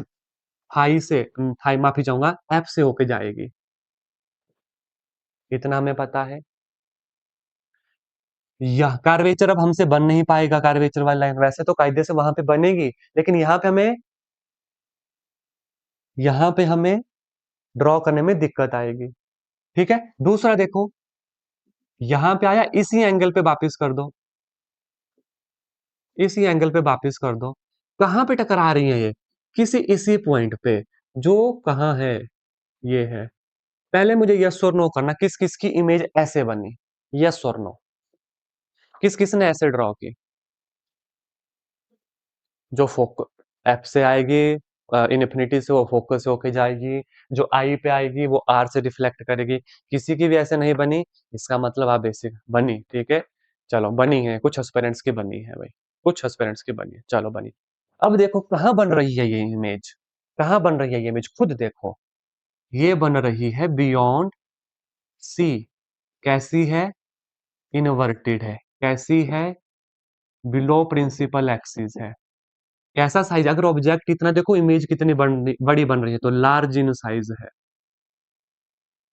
थाई से, थाई माफी चाहूंगा, एफ से होके जाएगी। इतना हमें पता है। यह कार्वेचर अब हमसे बन नहीं पाएगा, कार्वेचर वाली लाइन वैसे तो कायदे से वहां पे बनेगी, लेकिन यहाँ पे हमें ड्रॉ करने में दिक्कत आएगी। ठीक है, दूसरा देखो, यहाँ पे आया, इसी एंगल पे वापिस कर दो, इसी एंगल पे वापिस कर दो। कहां पे टकरा रही है ये? किसी इसी पॉइंट पे, जो कहाँ है, ये है। पहले मुझे यस और नो करना, किस किस की इमेज ऐसे बनी, यस और नो, किस किस ने ऐसे ड्रॉ की। जो फोक एफ से आएगी, इनफिनिटी से वो फोकस से होके जाएगी, जो आई पे आएगी वो आर से रिफ्लेक्ट करेगी। किसी की भी ऐसे नहीं बनी, इसका मतलब आप बेसिक बनी। ठीक है, चलो बनी है, कुछ एस्पिरेंट्स की बनी है भाई, कुछ एस्पिरेंट्स की बनी है, चलो बनी। अब देखो कहाँ बन रही है ये इमेज, कहाँ बन रही है ये इमेज, खुद देखो। ये बन रही है बियॉन्ड सी। कैसी है? इनवर्टेड है। कैसी है? बिलो प्रिंसिपल एक्सिस है। कैसा साइज, अगर ऑब्जेक्ट इतना, देखो इमेज कितनी बड़ी बन रही है, तो लार्ज इन साइज है।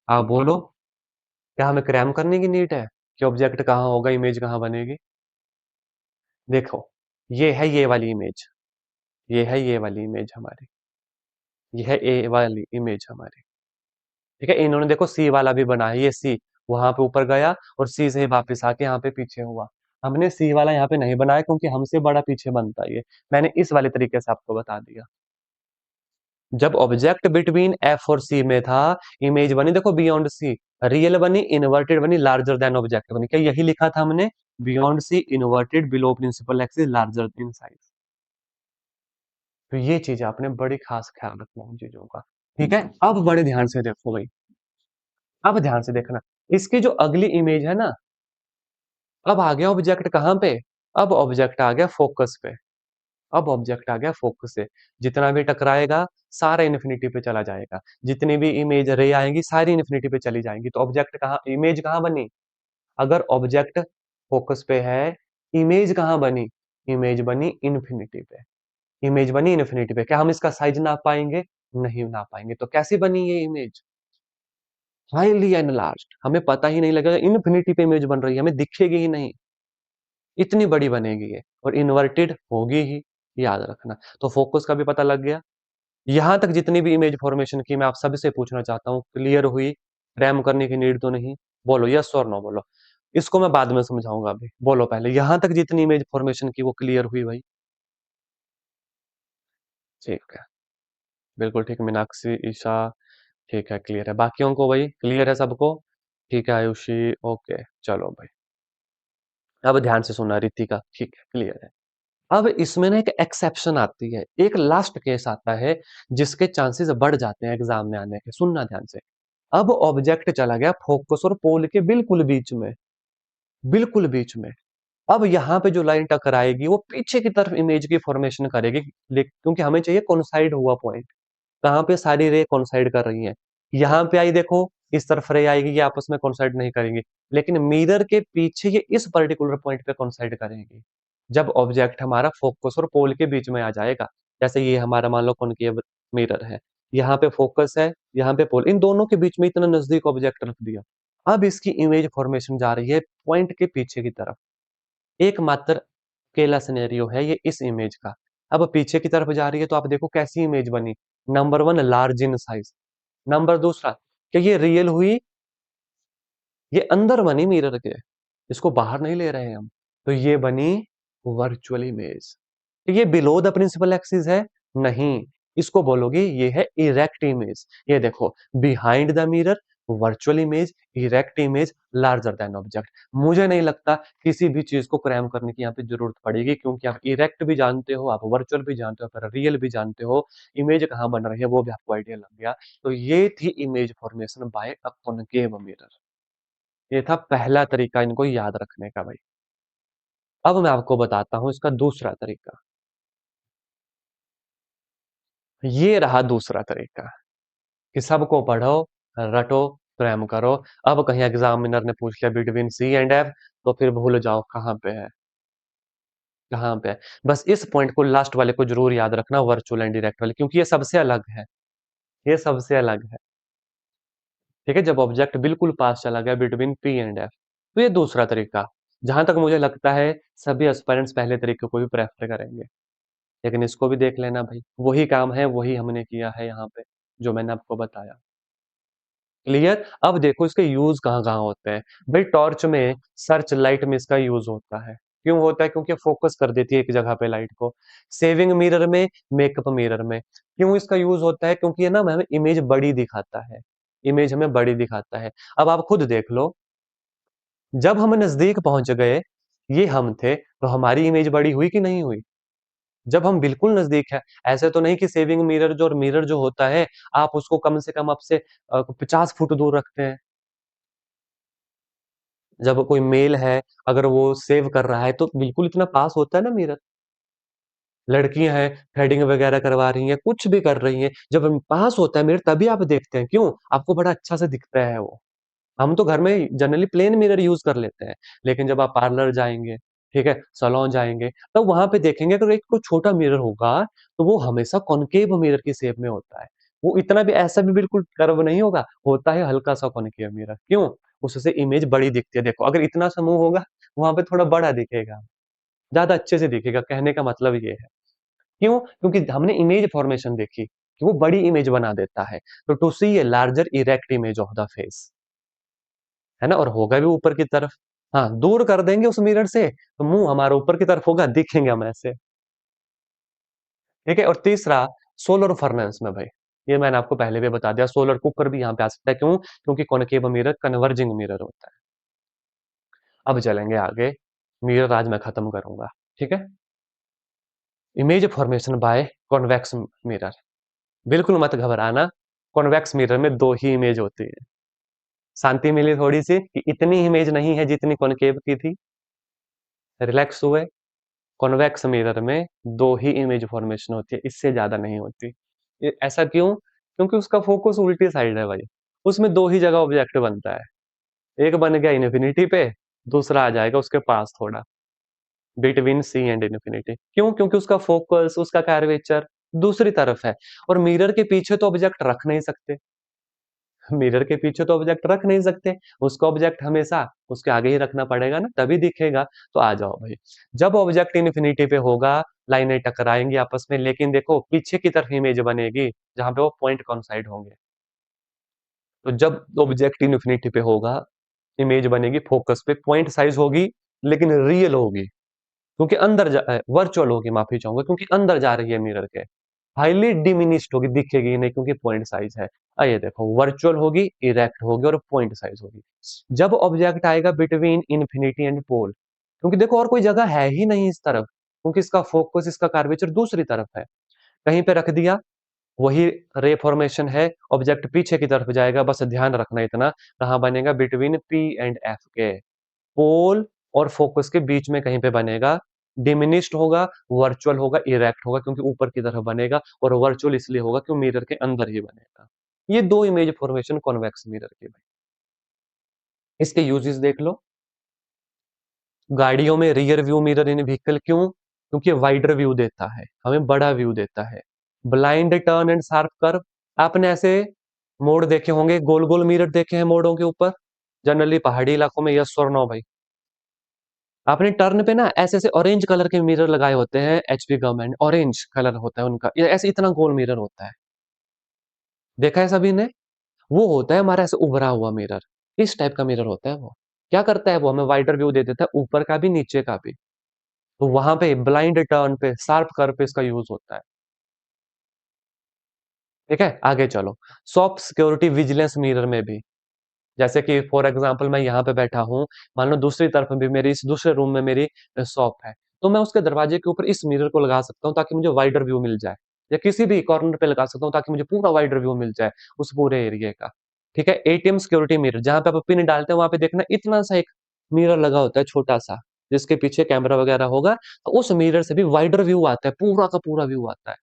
आप बोलो, क्या हमें क्रैम करने की नीड है कि ऑब्जेक्ट कहाँ होगा, इमेज कहाँ बनेगी? देखो, ये है ये वाली इमेज, ये है ये वाली इमेज हमारी, ये है ए वाली इमेज हमारी। ठीक है, इन्होंने देखो सी वाला भी बना है, ये सी वहां पे ऊपर गया और सी से वापस आके यहाँ पे पीछे हुआ। हमने सी वाला यहाँ पे नहीं बनाया क्योंकि हमसे बड़ा पीछे बनता है ये। मैंने इस वाले तरीके से आपको बता दिया। जब ऑब्जेक्ट बिटवीन एफ और सी में था, इमेज बनी देखो बियॉन्ड सी, रियल बनी, इन्वर्टेड बनी, लार्जर देन ऑब्जेक्ट बनी। क्या यही लिखा था हमने? Beyond c, inverted, below principal axis, larger in size. तो ये चीज आपने बड़ी खास ख्याल रखना उन चीजों का। ठीक है, अब बड़े ध्यान से देखो भाई, अब ध्यान से देखना। इसकी जो अगली इमेज है ना, अब आ गया ऑब्जेक्ट कहाँ पे, अब ऑब्जेक्ट आ गया फोकस पे। अब ऑब्जेक्ट आ गया फोकस से, जितना भी टकराएगा सारा इन्फिनिटी पे चला जाएगा, जितनी भी इमेज रे आएंगी सारी इन्फिनिटी पे चली जाएंगी। तो ऑब्जेक्ट कहाँ, इमेज कहाँ बनी? अगर ऑब्जेक्ट फोकस पे है, इमेज कहाँ बनी? इमेज बनी इन्फिनिटी पे, इमेज बनी इन्फिनिटी पे। क्या हम इसका साइज नाप पाएंगे? नहीं नाप पाएंगे। तो कैसी बनी ये इमेज? हाईली एनलार्ज्ड, हमें पता ही नहीं लगेगा, इन्फिनिटी पे इमेज बन रही है, हमें दिखेगी ही नहीं, इतनी बड़ी बनेगी ये, और इन्वर्टेड होगी ही, याद रखना। तो फोकस का भी पता लग गया। यहां तक जितनी भी इमेज फॉर्मेशन की मैं आप सबसे पूछना चाहता हूँ, क्लियर हुई? रैम करने की नीड तो नहीं? बोलो यस और नो बोलो। इसको मैं बाद में समझाऊंगा, अभी बोलो पहले, यहां तक जितनी इमेज फॉर्मेशन की वो क्लियर हुई भाई? ठीक है, बिल्कुल ठीक। मीनाक्षी, ईशा, ठीक है, क्लियर है। बाकियों को भाई क्लियर है सबको? ठीक है आयुषी, ओके चलो भाई। अब ध्यान से सुनना रितिका, ठीक है क्लियर है। अब इसमें ना एक एक्सेप्शन आती है, एक लास्ट केस आता है जिसके चांसेस बढ़ जाते हैं एग्जाम में आने के, सुनना ध्यान से। अब ऑब्जेक्ट चला गया फोकस और पोल के बिल्कुल बीच में, बिल्कुल बीच में। अब यहाँ पे जो लाइन टकराएगी वो पीछे की तरफ इमेज की फॉर्मेशन करेगी, क्योंकि हमें चाहिए कोइंसाइड हुआ पॉइंट। कहाँ पे सारी रे कोइंसाइड कर रही हैं? यहाँ पे आई देखो, इस तरफ रे आएगी, ये आपस में कोइंसाइड नहीं करेंगी, लेकिन मिरर के पीछे ये इस पर्टिकुलर पॉइंट पे कोइंसाइड करेंगी। जब ऑब्जेक्ट हमारा फोकस और पोल के बीच में आ जाएगा, जैसे ये हमारा मान लो कॉनकेव मिरर है, यहाँ पे फोकस है, यहाँ पे पोल, इन दोनों के बीच में इतना नजदीक ऑब्जेक्ट रख दिया। अब इसकी इमेज फॉर्मेशन जा रही है पॉइंट के पीछे की तरफ। एकमात्र अकेला सिनेरियो है ये इस इमेज का। अब पीछे की तरफ जा रही है तो आप देखो कैसी इमेज बनी। Number one, large in size. Number दूसरा, क्या ये रियल हुई? ये अंदर बनी मिरर के, इसको बाहर नहीं ले रहे हैं हम। तो ये बनी वर्चुअल इमेज। ये बिलो द प्रिंसिपल एक्सिस है? नहीं, इसको बोलोगे ये है इरेक्ट इमेज। ये देखो, behind the mirror virtual image, erect image, larger than object. मुझे नहीं लगता किसी भी चीज को क्रैम करने की यहाँ पे जरूरत पड़ेगी, क्योंकि आप इरेक्ट भी जानते हो, आप वर्चुअल भी जानते हो, फिर रियल भी जानते हो, इमेज कहाँ बन रही है वो भी आपको आइडिया लग गया। तो ये थी image formation by a concave mirror. ये था पहला तरीका इनको याद रखने का भाई। अब मैं आपको बताता हूँ इसका दूसरा तरीका। ये रहा दूसरा तरीका कि सबको पढ़ो, रटो, क्रैम करो। अब कहीं एग्जामिनर ने पूछ लिया बिटवीन सी एंड एफ, तो फिर भूल जाओ कहाँ पे है, कहाँ पे है। बस इस पॉइंट को, लास्ट वाले को जरूर याद रखना, वर्चुअल एंड डायरेक्ट वाले, क्योंकि ये सबसे अलग है। ये सबसे अलग है। ठीक है, जब ऑब्जेक्ट बिल्कुल पास चला गया बिटवीन पी एंड एफ। तो ये दूसरा तरीका, जहां तक मुझे लगता है सभी एस्पायरेंट्स पहले तरीके को भी प्रेफर करेंगे। लेकिन इसको भी देख लेना भाई, वही काम है, वही हमने किया है यहाँ पे, जो मैंने आपको बताया। क्लियर? अब देखो इसके यूज कहाँ कहाँ होते हैं। भाई टॉर्च में, सर्च लाइट में इसका यूज होता है। क्यों होता है? क्योंकि फोकस कर देती है एक जगह पे लाइट को। सेविंग मिरर में, मेकअप मिरर में। क्यों इसका यूज होता है? क्योंकि ये ना हमें इमेज बड़ी दिखाता है। इमेज हमें बड़ी दिखाता है। अब आप खुद देख लो, जब हम नजदीक पहुंच गए, ये हम थे, तो हमारी इमेज बड़ी हुई कि नहीं हुई? जब हम बिल्कुल नजदीक है। ऐसे तो नहीं कि सेविंग मिरर जो, और मिरर जो होता है, आप उसको कम से कम आपसे 50 फुट दूर रखते हैं। जब कोई मेल है, अगर वो सेव कर रहा है, तो बिल्कुल इतना पास होता है ना मिरर। लड़कियां हैं, थ्रेडिंग वगैरह करवा रही हैं, कुछ भी कर रही हैं, जब हम पास होता है मिरर तभी आप देखते हैं। क्यों? आपको बड़ा अच्छा से दिखता है वो। हम तो घर में जनरली प्लेन मिरर यूज कर लेते हैं, लेकिन जब आप पार्लर जाएंगे, ठीक है, सैलून जाएंगे, तब वहां पे देखेंगे अगर एक कोई छोटा मिरर होगा, तो वो हमेशा कॉनकेव मिरर की शेप में होता है। वो इतना भी, ऐसा भी बिल्कुल कर्व नहीं होगा, होता है हल्का सा कॉनकेव मिरर। क्यों? उससे इमेज बड़ी दिखती है। देखो, अगर इतना सा मुंह होगा, वहां पे थोड़ा बड़ा दिखेगा, ज्यादा अच्छे से दिखेगा। कहने का मतलब ये है। क्यों? क्योंकि हमने इमेज फॉर्मेशन देखी कि वो बड़ी इमेज बना देता है। तो to see a larger erect image of the face, है ना, और होगा भी ऊपर की तरफ। हाँ, दूर कर देंगे उस मिरर से, तो मुंह हमारा ऊपर की तरफ होगा, दिखेंगे हम ऐसे। ठीक है, और तीसरा, सोलर फर्नेस में भाई, ये मैंने आपको पहले भी बता दिया, सोलर कुकर भी यहाँ पे आ सकता है। क्यों? क्योंकि कॉनकेव मिरर कन्वर्जिंग मिरर होता है। अब चलेंगे आगे, मिरर आज मैं खत्म करूंगा। ठीक है, image formation by convex mirror. बिल्कुल मत घबराना, कॉन्वेक्स मिरर में दो ही इमेज होती है। शांति मिली थोड़ी सी कि इतनी इमेज नहीं है जितनी कॉनकेव की थी। रिलैक्स हुए। कॉन्वेक्स मिरर में दो ही इमेज फॉर्मेशन होती है, इससे ज्यादा नहीं होती। ऐसा क्यों? क्योंकि उसका फोकस उल्टी साइड है भाई। उसमें दो ही जगह ऑब्जेक्ट बनता है। एक बन गया इन्फिनिटी पे, दूसरा आ जाएगा उसके पास थोड़ा, बिटवीन सी एंड इन्फिनिटी। क्यों? क्योंकि उसका फोकस, उसका कर्वेचर दूसरी तरफ है। और मिरर के पीछे तो ऑब्जेक्ट रख नहीं सकते। मिरर के पीछे तो ऑब्जेक्ट रख नहीं सकते। उसका ऑब्जेक्ट हमेशा उसके आगे ही रखना पड़ेगा ना, तभी दिखेगा। तो आ जाओ भाई, जब ऑब्जेक्ट इन्फिनिटी पे होगा, लाइनें टकराएंगी आपस में, लेकिन देखो पीछे की तरफ इमेज बनेगी, जहां पे वो पॉइंट कॉन्साइड होंगे। तो जब ऑब्जेक्ट इन्फिनिटी पे होगा, इमेज बनेगी फोकस पे, पॉइंट साइज होगी, लेकिन रियल होगी, क्योंकि अंदर वर्चुअल होगी, माफी चाहूंगा, क्योंकि अंदर जा रही है मिरर के। हाईली डिमिनिश्ड होगी, दिखेगी नहीं, क्योंकि पॉइंट साइज है। ये देखो, वर्चुअल होगी, इरेक्ट होगी, और पॉइंट साइज होगी। जब ऑब्जेक्ट आएगा बिटवीन इन्फिनिटी एंड पोल, क्योंकि देखो और कोई जगह है ही नहीं इस तरफ, क्योंकि इसका फोकस, इसका कार्वेचर दूसरी तरफ है, कहीं पे रख दिया, वही रे फॉर्मेशन है, ऑब्जेक्ट पीछे की तरफ जाएगा। बस ध्यान रखना इतना, कहाँ बनेगा? बिटवीन पी एंड एफ के, पोल और फोकस के बीच में कहीं पे बनेगा। डिमिनिश्ड होगा, वर्चुअल होगा, इरेक्ट होगा, क्योंकि ऊपर की तरफ बनेगा, और वर्चुअल इसलिए होगा क्यों मिरर के अंदर ही बनेगा। ये दो इमेज फॉर्मेशन कॉन्वेक्स मिरर के भाई। इसके यूजेस देख लो। गाड़ियों में रियर व्यू मिरर इन व्हीकल, क्यों? क्योंकि वाइडर व्यू देता है, हमें बड़ा व्यू देता है। Blind turn and sharp curve, आपने ऐसे मोड़ देखे होंगे, गोल गोल मिरर देखे हैं मोड़ों के ऊपर, जनरली पहाड़ी इलाकों में। यस और नो भाई? आपने टर्न पे ना ऐसे ऐसे ऑरेंज कलर के मिरर लगाए होते हैं, एचपी गवर्नमेंट, ऑरेंज कलर होता है उनका, ये ऐसे इतना गोल मिरर होता है। देखा है सभी ने? वो होता है हमारा ऐसे उभरा हुआ मिरर। इस टाइप का मिरर होता है वो। क्या करता है वो, हमें वाइडर व्यू दे देता है, ऊपर का भी नीचे का भी। तो वहां पे ब्लाइंड टर्न पे, शार्प कर्व पे इसका यूज होता है। ठीक है, आगे चलो। सॉफ्ट सिक्योरिटी विजिलेंस मिरर में भी, जैसे कि फॉर एग्जांपल मैं यहाँ पे बैठा हूँ, मान लो दूसरी तरफ भी मेरी, इस दूसरे रूम में मेरी शॉप है, तो मैं उसके दरवाजे के ऊपर इस मिरर को लगा सकता हूँ ताकि मुझे वाइडर व्यू मिल जाए, या किसी भी कॉर्नर पे लगा सकता हूँ ताकि मुझे पूरा वाइडर व्यू मिल जाए उस पूरे एरिया का। ठीक है, एटीएम सिक्योरिटी मिरर, जहां पे आप पिन डालते हैं वहां पे देखना इतना सा एक मिरर लगा होता है छोटा सा, जिसके पीछे कैमरा वगैरह होगा, तो उस मिरर से भी वाइडर व्यू आता है, पूरा का पूरा व्यू आता है।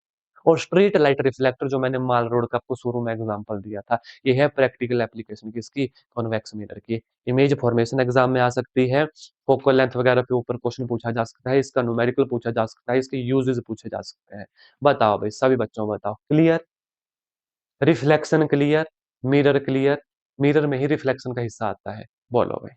और स्ट्रीट लाइट रिफ्लेक्टर, जो मैंने माल रोड का आपको शुरू में एग्जांपल दिया था, ये है प्रैक्टिकल एप्लीकेशन किसकी, कॉन्वेक्स मिरर की। इमेज फॉर्मेशन एग्जाम में आ सकती है, फोकल लेंथ वगैरह के ऊपर क्वेश्चन पूछा जा सकता है, इसका न्यूमेरिकल पूछा जा सकता है, इसके यूजेस पूछे जा सकते हैं। बताओ भाई, सभी बच्चों बताओ, clear? Reflection clear, mirror clear, mirror में ही रिफ्लेक्शन का हिस्सा आता है। बोलो भाई।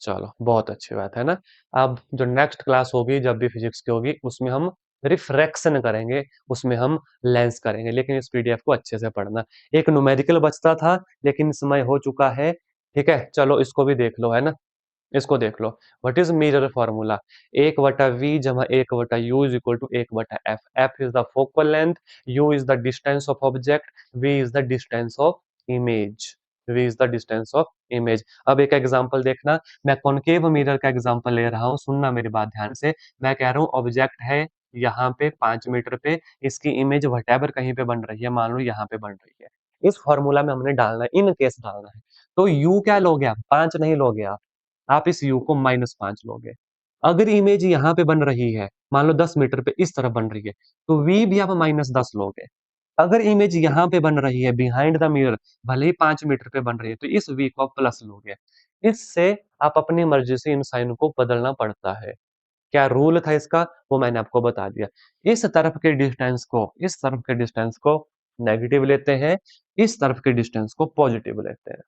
चलो, बहुत अच्छी बात है ना। अब जो नेक्स्ट क्लास होगी, जब भी फिजिक्स की होगी, उसमें हम रिफ्रैक्शन करेंगे, उसमें हम लेंस करेंगे, लेकिन इस पीडीएफ को अच्छे से पढ़ना। एक न्यूमेरिकल बचता था, लेकिन समय हो चुका है। ठीक है, चलो इसको भी देख लो, है ना। इसको देख लो, what is mirror formula, 1/v जमा 1/u is equal to 1/f। f is the focal length, u is the distance of object, v is the distance of image, v is the distance of image. अब एक example देखना, मैं concave mirror का example ले रहा हूँ, सुनना मेरी बात ध्यान से। मैं कह रहा हूँ ऑब्जेक्ट है यहाँ पे 5 मीटर पे, इसकी इमेज वटेवर कहीं पे बन रही है, मान लो यहाँ पे बन रही है। इस फॉर्मूला में हमने डालना है, इन केस डालना है। तो u क्या लोगे आप, 5 नहीं लोगे आप इस u को -5 लोगे। अगर इमेज यहाँ पे बन रही है, मान लो 10 मीटर पे इस तरफ बन रही है, तो v भी आप -10 लोगे। अगर इमेज यहाँ पे बन रही है बिहाइंड द मिरर, भले ही 5 मीटर पे बन रही है, तो इस v को आप प्लस लोगे। इससे आप अपनी मर्जी से इन साइन को बदलना पड़ता है। क्या रूल था इसका, वो मैंने आपको बता दिया। इस तरफ के डिस्टेंस को नेगेटिव लेते हैं, इस तरफ के डिस्टेंस को पॉजिटिव लेते हैं।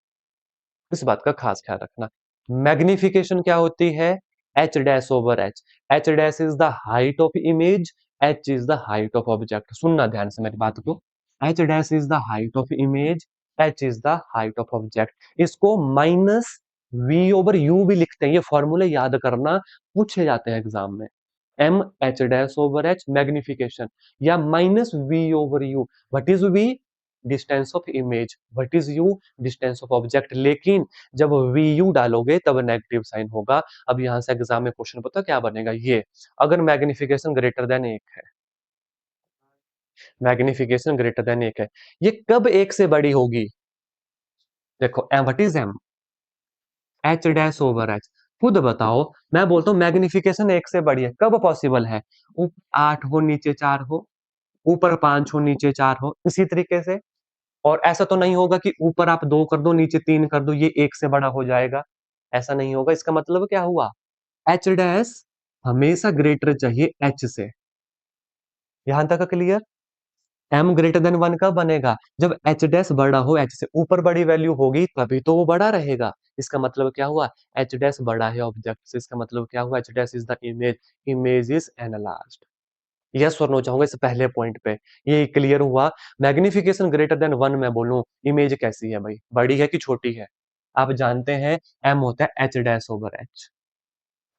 इस बात का खास ख्याल रखना। मैग्निफिकेशन क्या होती है, H dash over H. H dash is the height of image, H is the height of object. सुनना ध्यान से मेरी बात को, H dash is the height of image, H is the height of object. इसको माइनस वी ओवर यू भी लिखते हैं, ये फॉर्मूले याद करना, पूछे जाते हैं एग्जाम में। M H dash over H magnification, या minus V over U. What is V, distance of image, what is U, distance of object. लेकिन जब वी यू डालोगे तब नेगेटिव साइन होगा। अब यहां से एग्जाम में क्वेश्चन पता क्या बनेगा, ये अगर मैग्निफिकेशन ग्रेटर देन 1 है, मैग्निफिकेशन ग्रेटर देन 1 है, ये कब 1 से बड़ी होगी। देखो m, what is m, H dash over h. खुद बताओ, मैं बोलता हूँ मैग्निफिकेशन 1 से बड़ी है, कब पॉसिबल है, 8 हो नीचे 4 हो, ऊपर 5 हो नीचे 4 हो, इसी तरीके से। और ऐसा तो नहीं होगा कि ऊपर आप 2 कर दो नीचे 3 कर दो, ये 1 से बड़ा हो जाएगा, ऐसा नहीं होगा। इसका मतलब क्या हुआ, एच डैश हमेशा ग्रेटर चाहिए एच से। यहां तक क्लियर। एम ग्रेटर देन 1 कब बनेगा, जब एच डैश बड़ा हो एच से, ऊपर बड़ी वैल्यू होगी तभी तो वो बड़ा रहेगा। इसका मतलब क्या हुआ, एच डैश बड़ा है ऑब्जेक्ट से, इसका मतलब क्या हुआ, H dash is the image, image is analysed. Yes और नो चाहूंगा इस पहले पॉइंट पे, ये क्लियर हुआ। मैग्निफिकेशन ग्रेटर देन 1 मैं बोलूं, इमेज कैसी है भाई, बड़ी है कि छोटी है। आप जानते हैं एम होता है एच डैश ओवर एच।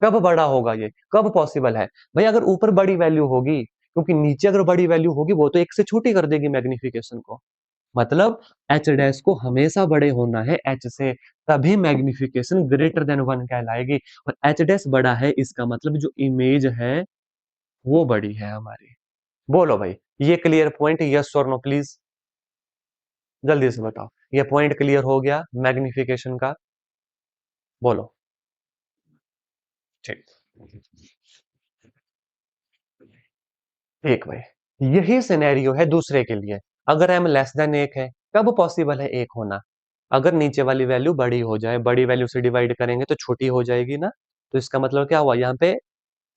कब बड़ा होगा ये, कब पॉसिबल है भाई, अगर ऊपर बड़ी वैल्यू होगी, क्योंकि नीचे अगर बड़ी वैल्यू होगी वो तो 1 से छोटी कर देगी मैग्निफिकेशन को। मतलब एच डैश को हमेशा बड़े होना है एच से, तभी मैग्निफिकेशन ग्रेटर देन 1 कहलाएगी। और एच डैश बड़ा है, इसका मतलब जो इमेज है वो बड़ी है हमारी। बोलो भाई, ये क्लियर पॉइंट, यस और नो प्लीज, जल्दी से बताओ। ये पॉइंट क्लियर हो गया मैग्निफिकेशन का, बोलो। ठीक, ठीक भाई, यही सिनेरियो है दूसरे के लिए। अगर m लेस देन 1 है, कब पॉसिबल है 1 होना, अगर नीचे वाली वैल्यू बड़ी हो जाए, बड़ी वैल्यू से डिवाइड करेंगे तो छोटी हो जाएगी ना। तो इसका मतलब क्या हुआ, यहाँ पे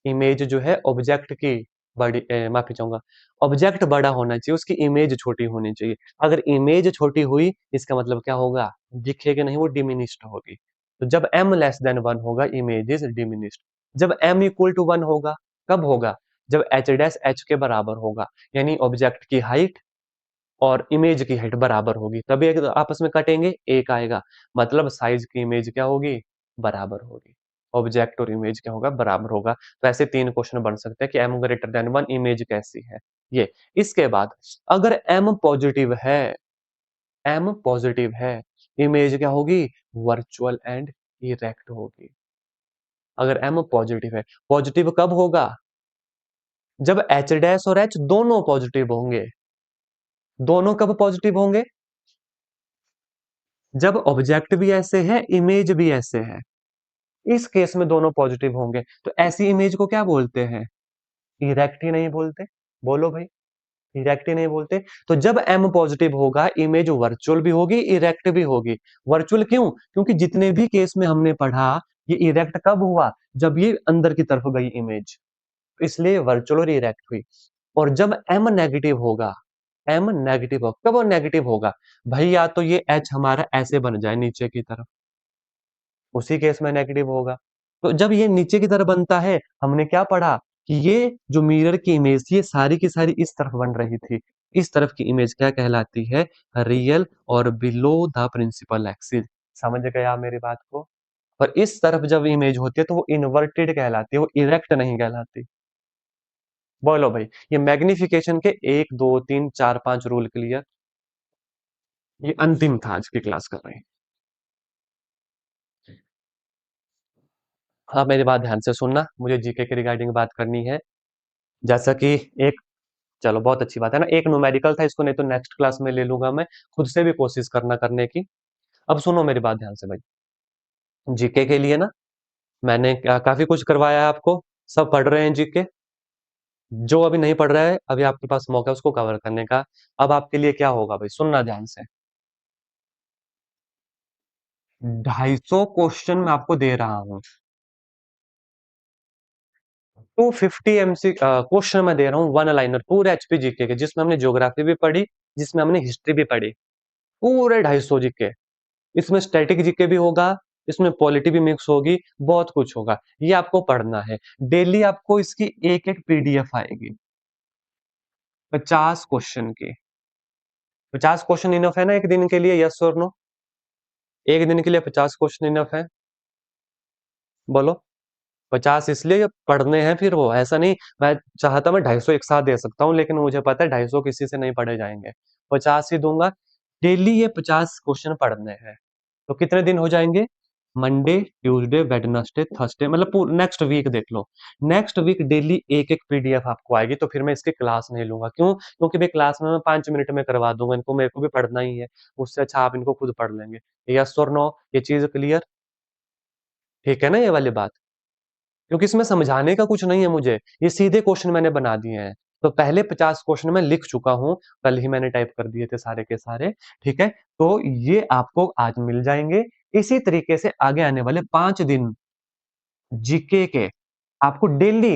इमेज जो है ऑब्जेक्ट की बड़ी, माफी चाहूंगा, ऑब्जेक्ट बड़ा होना चाहिए, उसकी इमेज छोटी होनी चाहिए। अगर इमेज छोटी हुई, इसका मतलब क्या होगा, दिखेगी नहीं, वो डिमिनिश्ड होगी। तो जब m लेस देन 1 होगा, इमेज इज डिमिनिश्ड। जब m इक्वल टू 1 होगा, कब होगा, जब h डैश h के बराबर होगा, यानी ऑब्जेक्ट की हाइट और इमेज की हाइट बराबर होगी, तभी एक आपस में कटेंगे, एक आएगा। मतलब साइज की इमेज क्या होगी? बराबर होगी। ऑब्जेक्ट और इमेज क्या होगा? बराबर होगा। तो ऐसे 3 क्वेश्चन बन सकते हैं कि m ग्रेटर देन 1 इमेज कैसी है? ये। इसके बाद अगर m पॉजिटिव है, m पॉजिटिव है, इमेज क्या होगी? वर्चुअल एंड इरेक्ट होगी। अगर m पॉजिटिव है, पॉजिटिव कब होगा? जब h डैश और h दोनों पॉजिटिव होंगे। दोनों कब पॉजिटिव होंगे? जब ऑब्जेक्ट भी ऐसे है, इमेज भी ऐसे है। इस केस में दोनों पॉजिटिव होंगे, तो ऐसी इमेज को क्या बोलते हैं? इरेक्ट ही नहीं बोलते। बोलो भाई, इरेक्ट ही नहीं बोलते। तो जब m पॉजिटिव होगा, इमेज वर्चुअल भी होगी, इरेक्ट भी होगी। वर्चुअल क्यों? क्योंकि जितने भी केस में हमने पढ़ा, ये इरेक्ट कब हुआ? जब ये अंदर की तरफ गई इमेज, इसलिए वर्चुअल और इरेक्ट हुई। और जब m नेगेटिव होगा, m नेगेटिव होगा, कब नेगेटिव होगा? भाई या तो ये h हमारा ऐसे बन जाए नीचे की तरफ, उसी केस में नेगेटिव होगा। तो जब ये नीचे की तरफ बनता है, हमने क्या पढ़ा कि ये जो मिरर की इमेज थी, ये सारी की सारी इस तरफ बन रही थी। इस तरफ की इमेज क्या कहलाती है? रियल और बिलो द प्रिंसिपल एक्सिस। समझ गया मेरी बात को? और इस तरफ जब इमेज होती है तो वो इन्वर्टेड कहलाती है, वो इरेक्ट नहीं कहलाती। बोलो भाई, ये मैग्निफिकेशन के 1 2 3 4 5 रूल क्लियर। ये अंतिम था आज की क्लास कर रहे हैं। हाँ, मेरी बात ध्यान से सुनना, मुझे जीके के रिगार्डिंग बात करनी है। जैसा कि एक, चलो बहुत अच्छी बात है ना, एक न्यूमेरिकल था, इसको नहीं तो नेक्स्ट क्लास में ले लूंगा मैं, खुद से भी कोशिश करना करने की। अब सुनो मेरी बात ध्यान से भाई। जीके के लिए ना मैंने काफी कुछ करवाया है आपको, सब पढ़ रहे हैं जीके। जो अभी नहीं पढ़ रहा है, अभी आपके पास मौका है उसको कवर करने का। अब आपके लिए क्या होगा भाई, सुनना ध्यान से। 250 क्वेश्चन मैं आपको दे रहा हूँ। 250 एमसी क्वेश्चन मैं दे रहा हूँ, वन लाइनर पूरे एचपी जीके के, जिसमें हमने ज्योग्राफी भी पढ़ी, जिसमें हमने हिस्ट्री भी पढ़ी। पूरे 250 जीके। इसमें स्टैटिक जीके भी होगा, इसमें पॉलिटी भी मिक्स होगी, बहुत कुछ होगा। ये आपको पढ़ना है। डेली आपको इसकी एक एक पीडीएफ आएगी, 50 क्वेश्चन की। 50 क्वेश्चन इनफ है ना एक दिन के लिए? यस और नो? एक दिन के लिए 50 क्वेश्चन इनफ है? बोलो। 50 इसलिए पढ़ने हैं, फिर वो ऐसा नहीं, मैं चाहता मैं 250 एक साथ दे सकता हूँ, लेकिन मुझे पता है 250 किसी से नहीं पढ़े जाएंगे। 50 ही दूंगा। डेली ये 50 क्वेश्चन पढ़ने हैं। तो कितने दिन हो जाएंगे? मंडे, ट्यूसडे, वेडनेसडे, थर्सडे, मतलब नेक्स्ट वीक देख लो। नेक्स्ट वीक डेली एक एक पीडीएफ आपको आएगी। तो फिर मैं इसकी क्लास नहीं लूंगा, क्यों? क्योंकि भाई क्लास में मैं 5 मिनट में करवा दूंगा इनको, मेरे को भी पढ़ना ही है। उससे अच्छा आप इनको खुद पढ़ लेंगे। यस और नो, ये चीज क्लियर? ठीक है ना ये वाली बात? क्योंकि इसमें समझाने का कुछ नहीं है मुझे, ये सीधे क्वेश्चन मैंने बना दिए हैं। तो पहले 50 क्वेश्चन मैं लिख चुका हूँ, कल ही मैंने टाइप कर दिए थे सारे के सारे। ठीक है, तो ये आपको आज मिल जाएंगे। इसी तरीके से आगे आने वाले 5 दिन जीके के आपको डेली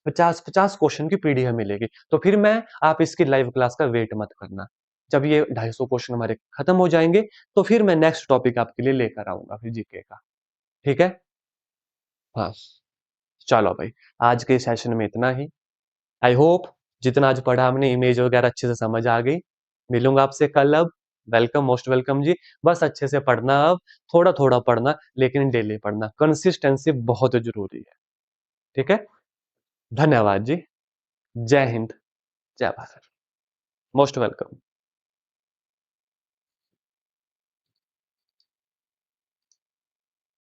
50-50 क्वेश्चन की पीडीएफ मिलेगी। तो फिर मैं, आप इसकी लाइव क्लास का वेट मत करना। जब ये 250 क्वेश्चन हमारे खत्म हो जाएंगे, तो फिर मैं नेक्स्ट टॉपिक आपके लिए लेकर आऊंगा फिर जीके का। ठीक है? हाँ, चलो भाई, आज के सेशन में इतना ही। आई होप जितना आज पढ़ा हमने, इमेज वगैरह अच्छे से समझ आ गई। मिलूंगा आपसे कल अब। वेलकम, मोस्ट वेलकम जी। बस अच्छे से पढ़ना अब, थोड़ा थोड़ा पढ़ना, लेकिन डेली पढ़ना। कंसिस्टेंसी बहुत जरूरी है। ठीक है? धन्यवाद जी। जय हिंद, जय भारत। Most welcome.